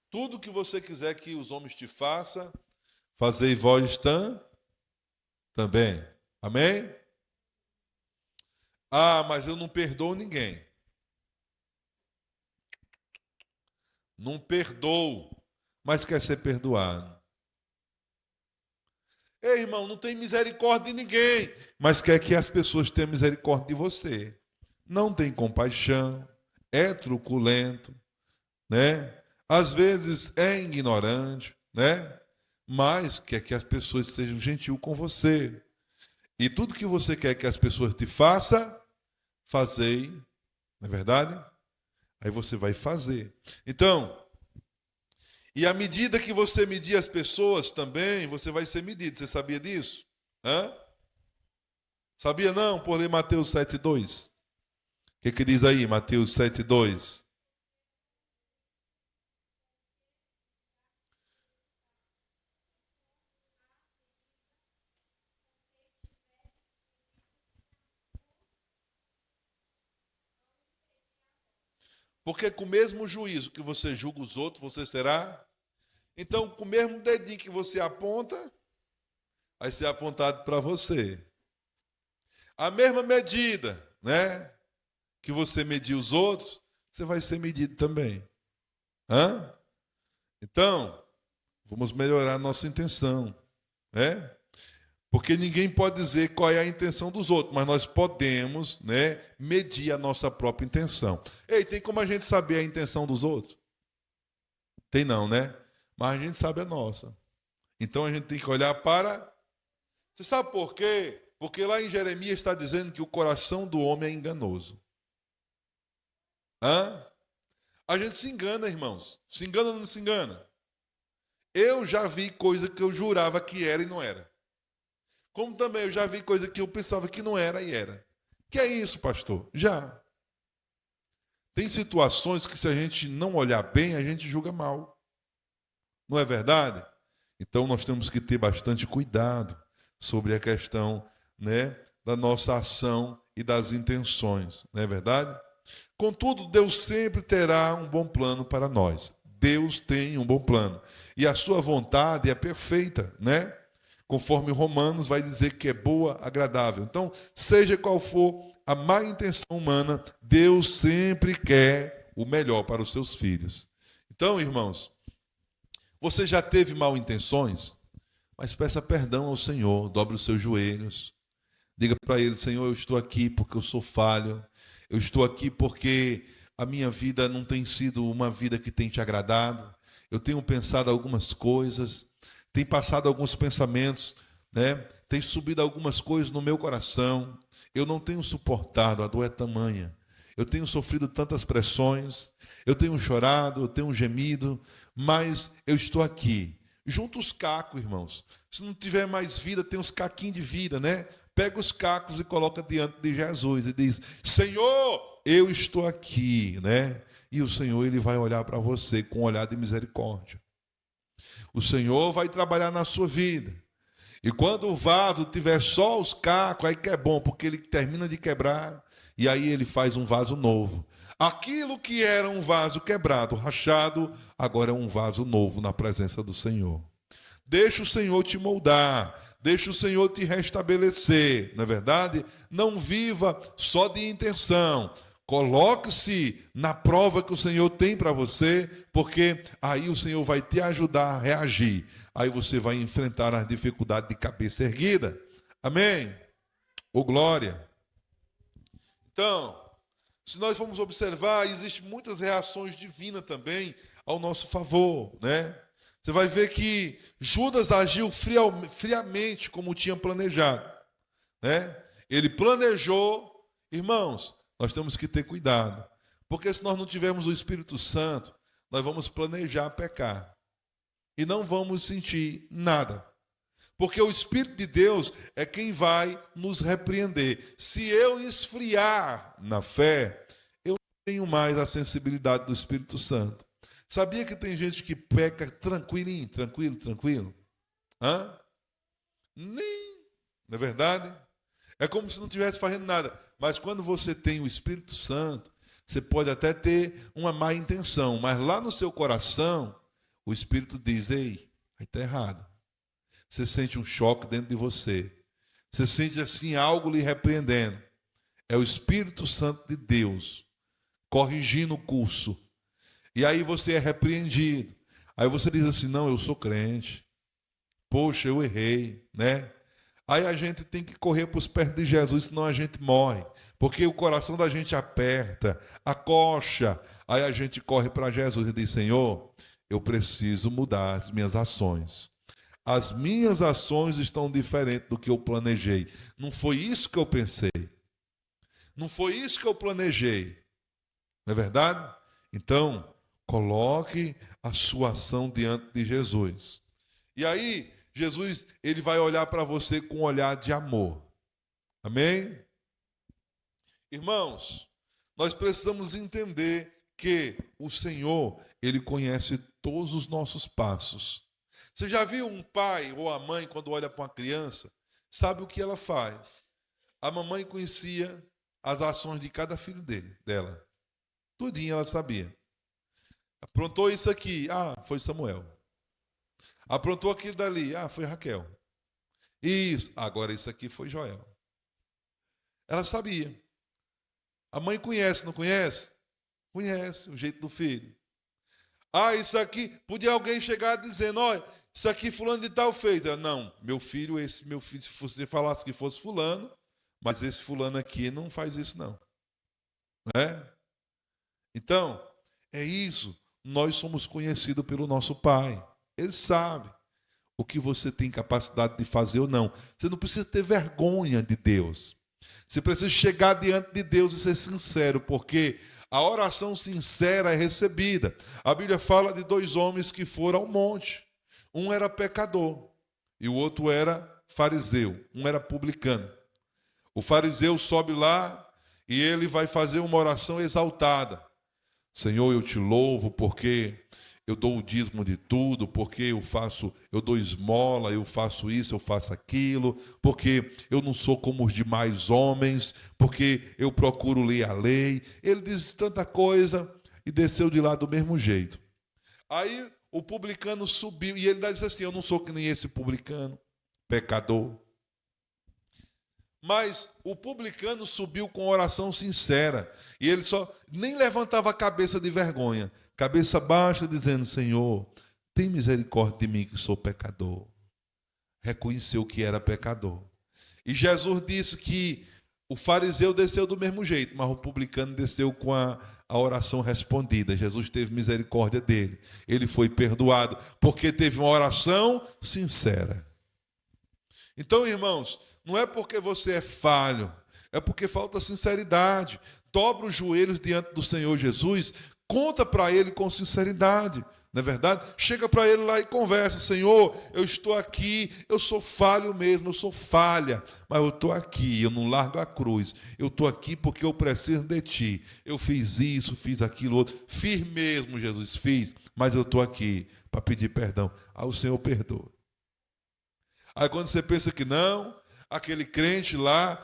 Tudo que você quiser que os homens te façam, fazei vós também. Amém? Ah, mas eu não perdoo ninguém. não perdoa, mas quer ser perdoado. Ei, irmão, não tem misericórdia de ninguém, mas quer que as pessoas tenham misericórdia de você. Não tem compaixão, é truculento, né? Às vezes é ignorante, né? Mas quer que as pessoas sejam gentil com você. E tudo que você quer que as pessoas te façam, fazei, não é verdade? Aí você vai fazer. Então, e à medida que você medir as pessoas também, você vai ser medido. Você sabia disso? Hã? Sabia não? Por ler Mateus 7,2. O que diz aí, Mateus 7,2? Porque com o mesmo juízo que você julga os outros, você será. Então, com o mesmo dedinho que você aponta, vai ser apontado para você. A mesma medida, né? Que você medir os outros, você vai ser medido também. Hã? Então, vamos melhorar a nossa intenção, né? Porque ninguém pode dizer qual é a intenção dos outros, mas nós podemos, né, medir a nossa própria intenção. Ei, tem como a gente saber a intenção dos outros? Tem não, né? Mas a gente sabe a nossa. Então a gente tem que olhar para... Você sabe por quê? Porque lá em Jeremias está dizendo que o coração do homem é enganoso. Hã? A gente se engana, irmãos. Se engana ou não se engana? Eu já vi coisa que eu jurava que era e não era. Como também eu já vi coisa que eu pensava que não era e era. Que é isso, pastor? Já. Tem situações que se a gente não olhar bem, a gente julga mal. Não é verdade? Então nós temos que ter bastante cuidado sobre a questão, né, da nossa ação e das intenções. Não é verdade? Contudo, Deus sempre terá um bom plano para nós. Deus tem um bom plano. E a sua vontade é perfeita, né? Conforme Romanos vai dizer que é boa, agradável. Então, seja qual for a má intenção humana, Deus sempre quer o melhor para os seus filhos. Então, irmãos, você já teve mal intenções? Mas peça perdão ao Senhor, dobre os seus joelhos. Diga para Ele, Senhor, eu estou aqui porque eu sou falho. Eu estou aqui porque a minha vida não tem sido uma vida que tem te agradado. Eu tenho pensado algumas coisas, tem passado alguns pensamentos, né? Tem subido algumas coisas no meu coração. Eu não tenho suportado, a dor é tamanha. Eu tenho sofrido tantas pressões, eu tenho chorado, eu tenho gemido, mas eu estou aqui. Junta os cacos, irmãos. Se não tiver mais vida, tem os caquinhos de vida, né? Pega os cacos e coloca diante de Jesus e diz: Senhor, eu estou aqui, né? E o Senhor, ele vai olhar para você com um olhar de misericórdia. O Senhor vai trabalhar na sua vida. E quando o vaso tiver só os cacos, aí que é bom, porque ele termina de quebrar e aí ele faz um vaso novo. Aquilo que era um vaso quebrado, rachado, agora é um vaso novo na presença do Senhor. Deixa o Senhor te moldar, deixa o Senhor te restabelecer, não é verdade? Não viva só de intenção. Coloque-se na prova que o Senhor tem para você, porque aí o Senhor vai te ajudar a reagir. Aí você vai enfrentar as dificuldades de cabeça erguida. Amém? Ô glória! Então, se nós formos observar, existem muitas reações divinas também ao nosso favor, né? Você vai ver que Judas agiu friamente como tinha planejado, né? Ele planejou, irmãos, nós temos que ter cuidado, porque se nós não tivermos o Espírito Santo, nós vamos planejar pecar e não vamos sentir nada. Porque o Espírito de Deus é quem vai nos repreender. Se eu esfriar na fé, eu não tenho mais a sensibilidade do Espírito Santo. Sabia que tem gente que peca tranquilinho, tranquilo? Hã? Nem, não é verdade? É como se não estivesse fazendo nada. Mas quando você tem o Espírito Santo, você pode até ter uma má intenção, mas lá no seu coração, o Espírito diz: ei, aí está errado. Você sente um choque dentro de você. Você sente assim algo lhe repreendendo. É o Espírito Santo de Deus corrigindo o curso. E aí você é repreendido. Aí você diz assim, não, eu sou crente. Poxa, eu errei, né? Aí a gente tem que correr para os pés de Jesus, senão a gente morre. Porque o coração da gente aperta, acocha. Aí a gente corre para Jesus e diz, Senhor, eu preciso mudar as minhas ações. As minhas ações estão diferentes do que eu planejei. Não foi isso que eu pensei. Não foi isso que eu planejei. Não é verdade? Então, coloque a sua ação diante de Jesus. E aí, Jesus, ele vai olhar para você com um olhar de amor. Amém? Irmãos, nós precisamos entender que o Senhor, ele conhece todos os nossos passos. Você já viu um pai ou a mãe, quando olha para uma criança, sabe o que ela faz? A mamãe conhecia as ações de cada filho dela. Tudinho ela sabia. Aprontou isso aqui, foi Samuel. Aprontou aquilo dali, foi Raquel. Isso, agora isso aqui foi Joel. Ela sabia. A mãe conhece, não conhece? Conhece o jeito do filho. Isso aqui, podia alguém chegar dizendo, olha, isso aqui fulano de tal fez. Não, meu filho, se você falasse que fosse fulano, mas esse fulano aqui não faz isso não. Né? Então, é isso. Nós somos conhecidos pelo nosso Pai. Ele sabe o que você tem capacidade de fazer ou não. Você não precisa ter vergonha de Deus. Você precisa chegar diante de Deus e ser sincero, porque a oração sincera é recebida. A Bíblia fala de 2 homens que foram ao monte. Um era pecador e o outro era fariseu. Um era publicano. O fariseu sobe lá e ele vai fazer uma oração exaltada. Senhor, eu te louvo porque eu dou o dízimo de tudo, porque eu dou esmola, eu faço isso, eu faço aquilo, porque eu não sou como os demais homens, porque eu procuro ler a lei. Ele diz tanta coisa e desceu de lá do mesmo jeito. Aí o publicano subiu e ele disse assim, eu não sou que nem esse publicano, pecador. Mas o publicano subiu com oração sincera. E ele nem levantava a cabeça de vergonha. Cabeça baixa, dizendo, Senhor, tem misericórdia de mim que sou pecador. Reconheceu que era pecador. E Jesus disse que o fariseu desceu do mesmo jeito, mas o publicano desceu com a oração respondida. Jesus teve misericórdia dele. Ele foi perdoado, porque teve uma oração sincera. Então, irmãos, não é porque você é falho, é porque falta sinceridade. Dobra os joelhos diante do Senhor Jesus, conta para Ele com sinceridade, não é verdade? Chega para Ele lá e conversa, Senhor, eu estou aqui, eu sou falho mesmo, eu sou falha, mas eu estou aqui, eu não largo a cruz, eu estou aqui porque eu preciso de Ti. Eu fiz isso, fiz aquilo outro, fiz mesmo, Jesus, fiz, mas eu estou aqui para pedir perdão. O Senhor perdoa. Aí quando você pensa que não, aquele crente lá,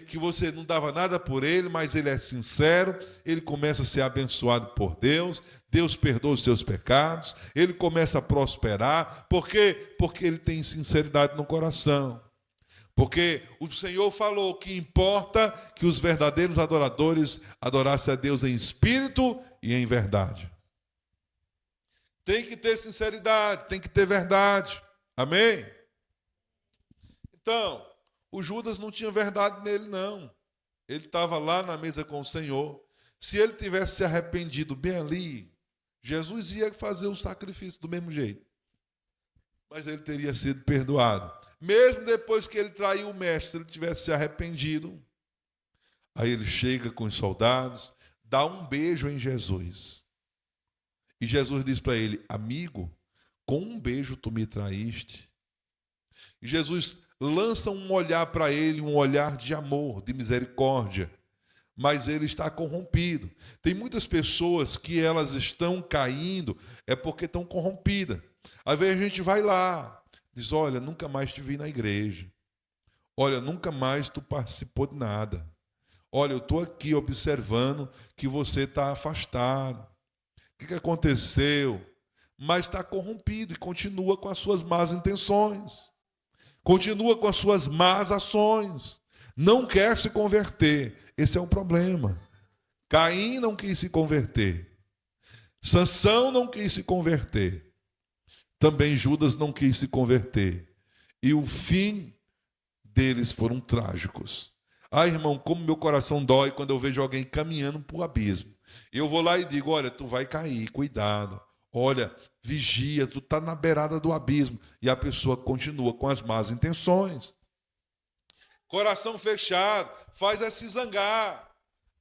que você não dava nada por ele, mas ele é sincero, ele começa a ser abençoado por Deus, Deus perdoa os seus pecados, ele começa a prosperar. Por quê? Porque ele tem sinceridade no coração. Porque o Senhor falou que importa que os verdadeiros adoradores adorassem a Deus em espírito e em verdade. Tem que ter sinceridade, tem que ter verdade. Amém? Então, o Judas não tinha verdade nele, não. Ele estava lá na mesa com o Senhor. Se ele tivesse se arrependido bem ali, Jesus ia fazer o sacrifício do mesmo jeito. Mas ele teria sido perdoado. Mesmo depois que ele traiu o mestre, se ele tivesse se arrependido, aí ele chega com os soldados, dá um beijo em Jesus. E Jesus diz para ele, amigo, com um beijo tu me traíste. E Jesus lança um olhar para ele, um olhar de amor, de misericórdia, mas ele está corrompido. Tem muitas pessoas que elas estão caindo, é porque estão corrompidas. Às vezes a gente vai lá, diz, olha, nunca mais te vi na igreja. Olha, nunca mais tu participou de nada. Olha, eu estou aqui observando que você está afastado. O que aconteceu? Mas está corrompido e continua com as suas más intenções. Continua com as suas más ações. Não quer se converter. Esse é o problema. Caim não quis se converter. Sansão não quis se converter. Também Judas não quis se converter. E o fim deles foram trágicos. Ai, irmão, como meu coração dói quando eu vejo alguém caminhando para o abismo. Eu vou lá e digo, olha, tu vai cair, cuidado. Olha, vigia, tu está na beirada do abismo. E a pessoa continua com as más intenções. Coração fechado, faz é se zangar.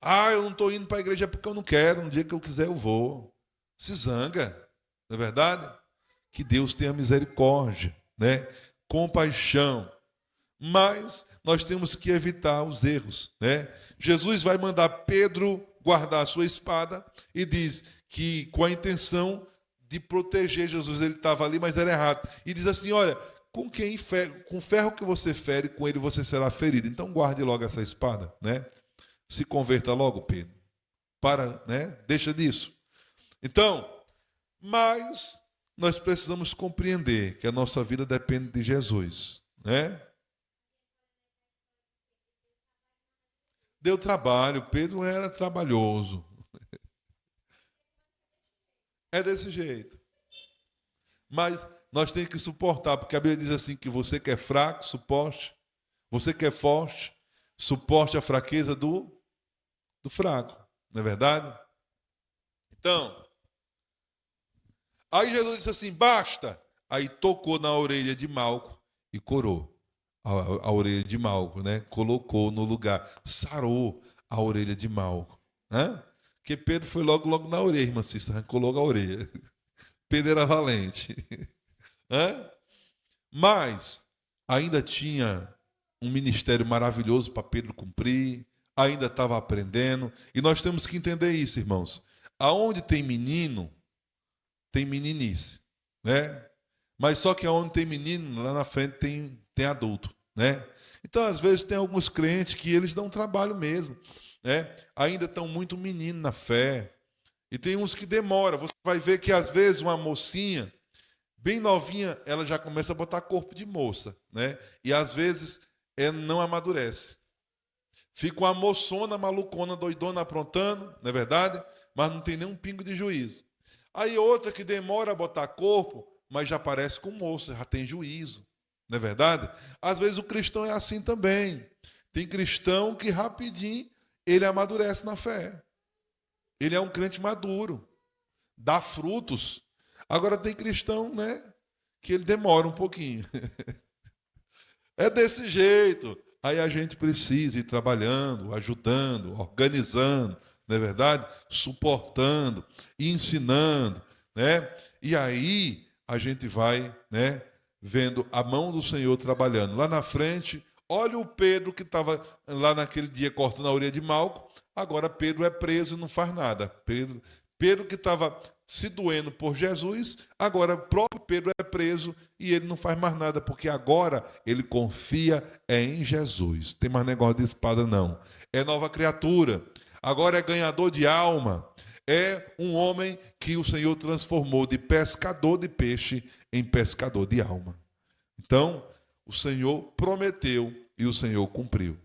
Ah, eu não estou indo para a igreja porque eu não quero. Um dia que eu quiser eu vou. Se zanga, não é verdade? Que Deus tenha misericórdia, né? Compaixão. Mas nós temos que evitar os erros, né? Jesus vai mandar Pedro guardar a sua espada e diz que com a intenção de proteger Jesus, ele estava ali, mas era errado. E diz assim, olha, com o ferro que você fere, com ele você será ferido. Então guarde logo essa espada, né? Se converta logo, Pedro. Para, né? Deixa disso. Então, mas nós precisamos compreender que a nossa vida depende de Jesus, né? Deu trabalho, Pedro era trabalhoso. É desse jeito. Mas nós temos que suportar, porque a Bíblia diz assim que você que é fraco, suporte. Você que é forte, suporte a fraqueza do fraco. Não é verdade? Então, aí Jesus disse assim, basta. Aí tocou na orelha de Malco e curou a orelha de Malco, né? Colocou no lugar, sarou a orelha de Malco, né? Porque Pedro foi logo na orelha, irmã Cista, arrancou logo a orelha. Pedro era valente. Né? Mas ainda tinha um ministério maravilhoso para Pedro cumprir, ainda estava aprendendo, e nós temos que entender isso, irmãos. Aonde tem menino, tem meninice, né? Mas só que aonde tem menino, lá na frente tem adulto, né? Então, às vezes, tem alguns crentes que eles dão trabalho mesmo, né? Ainda estão muito menino na fé. E tem uns que demoram. Você vai ver que, às vezes, uma mocinha, bem novinha, ela já começa a botar corpo de moça, né? E, às vezes, não amadurece. Fica uma moçona, malucona, doidona, aprontando, não é verdade? Mas não tem nenhum pingo de juízo. Aí outra que demora a botar corpo, mas já parece com moça, já tem juízo. Não é verdade? Às vezes o cristão é assim também. Tem cristão que rapidinho ele amadurece na fé. Ele é um crente maduro, dá frutos. Agora tem cristão, né, que ele demora um pouquinho. É desse jeito. Aí a gente precisa ir trabalhando, ajudando, organizando, não é verdade? Suportando, ensinando, né? E aí a gente vai, né, vendo a mão do Senhor trabalhando. Lá na frente, olha o Pedro que estava lá naquele dia cortando a orelha de Malco. Agora Pedro é preso e não faz nada. Pedro que estava se doendo por Jesus, agora o próprio Pedro é preso e ele não faz mais nada, porque agora ele confia em Jesus. Tem mais negócio de espada não. É nova criatura. Agora é ganhador de alma. É um homem que o Senhor transformou de pescador de peixe em pescador de alma. Então, o Senhor prometeu e o Senhor cumpriu.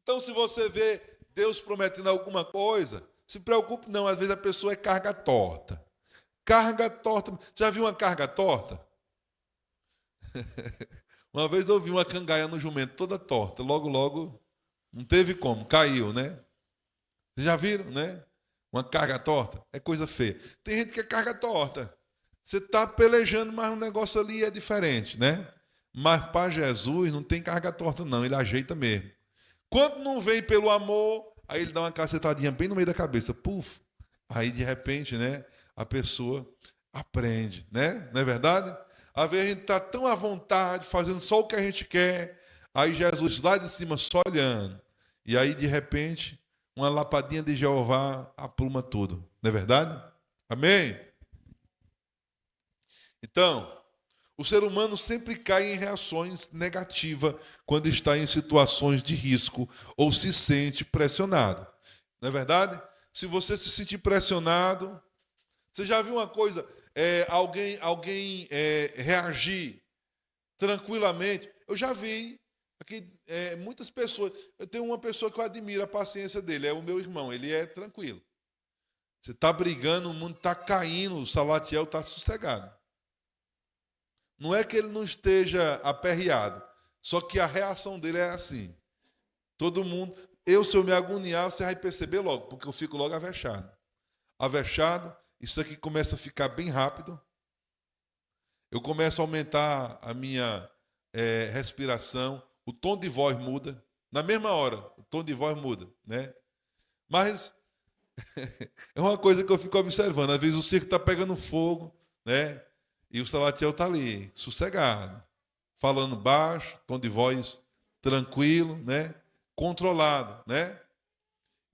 Então, se você vê Deus prometendo alguma coisa, se preocupe não, às vezes a pessoa é carga torta. Carga torta. Já viu uma carga torta? Uma vez eu vi uma cangaia no jumento toda torta. Logo, não teve como, caiu, né? Vocês já viram, né? Uma carga torta é coisa feia. Tem gente que é carga torta. Você está pelejando, mas o negócio ali é diferente, né? Mas para Jesus não tem carga torta não, ele ajeita mesmo. Quando não vem pelo amor, aí ele dá uma cacetadinha bem no meio da cabeça, puf. Aí de repente, né, a pessoa aprende, né? Não é verdade? Às vezes a gente está tão à vontade, fazendo só o que a gente quer, aí Jesus lá de cima só olhando. E aí de repente, uma lapadinha de Jeová apruma tudo, não é verdade? Amém? Então, o ser humano sempre cai em reações negativas quando está em situações de risco ou se sente pressionado. Não é verdade? Se você se sentir pressionado, você já viu uma coisa, alguém reagir tranquilamente? Eu já vi aqui, muitas pessoas. Eu tenho uma pessoa que eu admiro a paciência dele, é o meu irmão, ele é tranquilo. Você está brigando, o mundo está caindo, o Salatiel está sossegado. Não é que ele não esteja aperreado, só que a reação dele é assim. Todo mundo, se eu me agoniar, você vai perceber logo, porque eu fico logo avexado. Avexado, isso aqui começa a ficar bem rápido. Eu começo a aumentar a minha respiração, o tom de voz muda. Na mesma hora, o tom de voz muda, né? Mas é uma coisa que eu fico observando. Às vezes o circo está pegando fogo, né? E o Salatiel está ali, sossegado, falando baixo, tom de voz tranquilo, né? Controlado, né?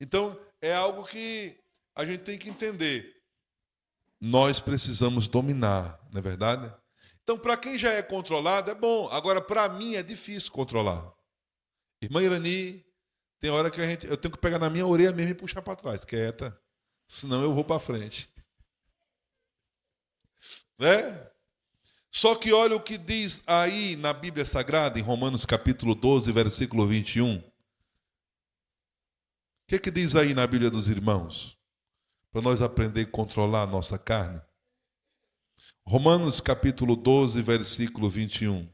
Então, é algo que a gente tem que entender. Nós precisamos dominar, não é verdade? Então, para quem já é controlado, é bom. Agora, para mim, é difícil controlar. Irmã Irani, tem hora que eu tenho que pegar na minha orelha mesmo e puxar para trás, quieta. Senão eu vou para frente. Né? Só que olha o que diz aí na Bíblia Sagrada, em Romanos capítulo 12, versículo 21. O que diz aí na Bíblia dos irmãos? Para nós aprender a controlar a nossa carne. Romanos capítulo 12, versículo 21.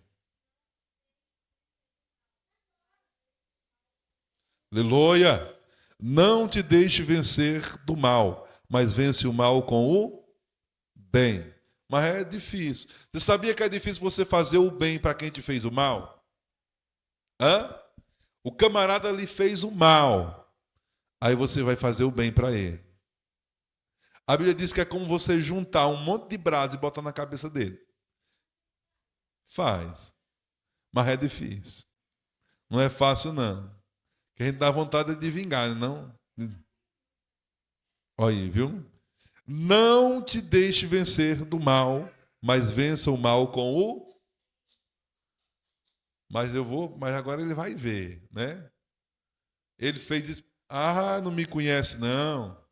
Aleluia! Não te deixe vencer do mal, mas vence o mal com o bem. Mas é difícil. Você sabia que é difícil você fazer o bem para quem te fez o mal? Hã? O camarada lhe fez o mal. Aí você vai fazer o bem para ele. A Bíblia diz que é como você juntar um monte de brasa e botar na cabeça dele. Faz. Mas é difícil. Não é fácil, não. Que a gente dá vontade de vingar, não? Olha aí, viu? Não te deixe vencer do mal, mas vença o mal com o... Mas agora ele vai ver, né? Ele fez isso. Ah, não me conhece, não.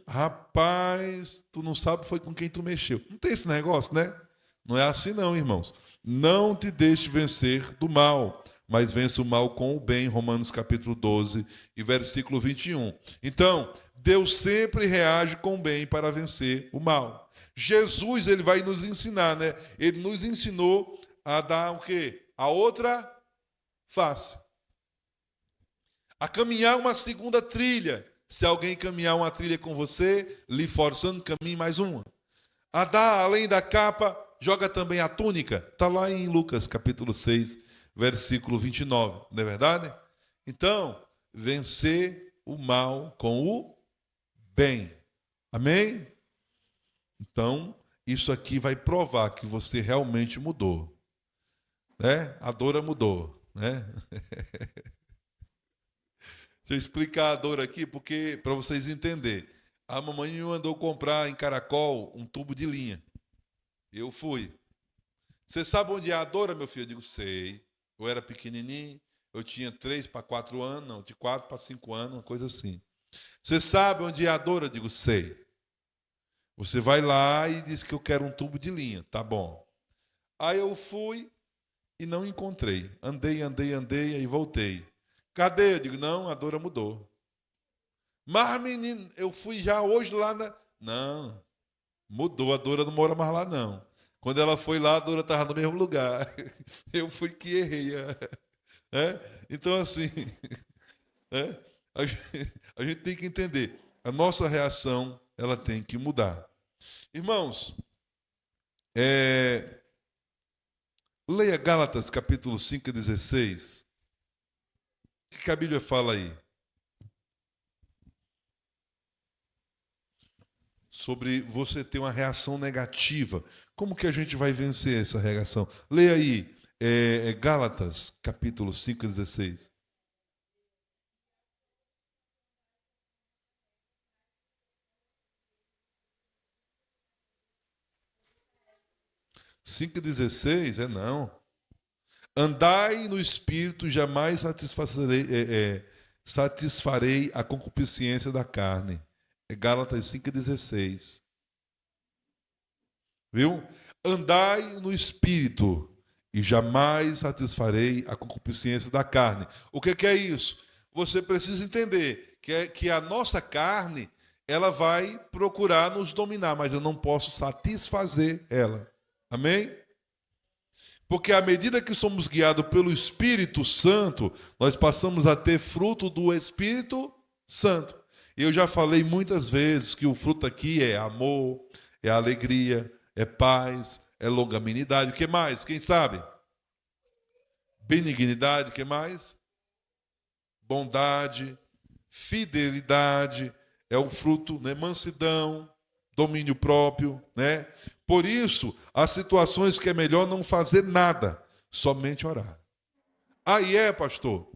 Rapaz, tu não sabe foi com quem tu mexeu. Não tem esse negócio, né? Não é assim não, irmãos. Não te deixe vencer do mal, mas vença o mal com o bem. Romanos capítulo 12 e versículo 21. Então, Deus sempre reage com o bem para vencer o mal. Jesus, ele vai nos ensinar, né? Ele nos ensinou a dar o quê? A outra face. A caminhar uma segunda trilha. Se alguém caminhar uma trilha com você, lhe forçando, caminhe mais uma. A dar, além da capa, joga também a túnica. Está lá em Lucas, capítulo 6, versículo 29. Não é verdade? Então, vencer o mal com o bem. Amém? Então, isso aqui vai provar que você realmente mudou. Né? A Dora mudou. Né? Deixa eu explicar a dor aqui, porque para vocês entenderem. A mamãe me mandou comprar em Caracol um tubo de linha. Eu fui. Você sabe onde é a Dora, meu filho? Eu digo, sei. Eu era pequenininho, eu tinha 3 para 4 anos, não, de 4 para 5 anos, uma coisa assim. Você sabe onde é a Dora? Eu digo, sei. Você vai lá e diz que eu quero um tubo de linha, tá bom. Aí eu fui e não encontrei. Andei, aí voltei. Cadê? Eu digo, não, a Dora mudou. Mas, menino, eu fui já hoje lá na... Não, mudou, a Dora não mora mais lá, não. Quando ela foi lá, a Dora estava no mesmo lugar. Eu fui que errei. Então, assim, a gente tem que entender. A nossa reação, ela tem que mudar. Irmãos, leia Gálatas, capítulo 5, 16. O que a Bíblia fala aí? Sobre você ter uma reação negativa. Como que a gente vai vencer essa reação? Leia aí, Gálatas, capítulo 5, 16. Cinco 16, não. Andai no Espírito, jamais satisfarei a concupiscência da carne. É Gálatas 5,16. Viu? Andai no Espírito e jamais satisfarei a concupiscência da carne. O que é isso? você precisa entender que a nossa carne, ela vai procurar nos dominar, mas eu não posso satisfazer ela. Amém? Porque à medida que somos guiados pelo Espírito Santo, nós passamos a ter fruto do Espírito Santo. Eu já falei muitas vezes que o fruto aqui é amor, é alegria, é paz, é longanimidade. O que mais? Quem sabe? Benignidade, o que mais? Bondade, fidelidade, é o fruto, né? Mansidão, domínio próprio, né? Por isso, há situações que é melhor não fazer nada, somente orar. Aí pastor?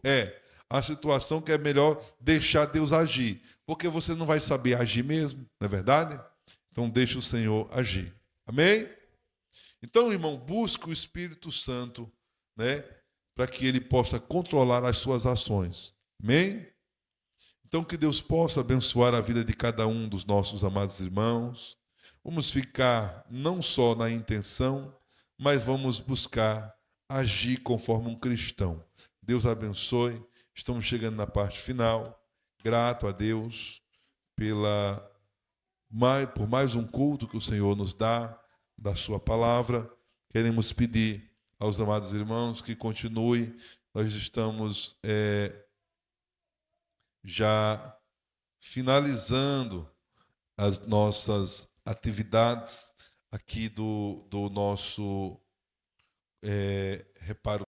A situação que é melhor deixar Deus agir, porque você não vai saber agir mesmo, não é verdade? Então deixa o Senhor agir. Amém? Então, irmão, busque o Espírito Santo, né, para que ele possa controlar as suas ações. Amém? Então, que Deus possa abençoar a vida de cada um dos nossos amados irmãos. Vamos ficar não só na intenção, mas vamos buscar agir conforme um cristão. Deus abençoe. Estamos chegando na parte final. Grato a Deus por mais um culto que o Senhor nos dá, da sua palavra. Queremos pedir aos amados irmãos que continuem. Nós estamos já finalizando as nossas atividades aqui do nosso reparo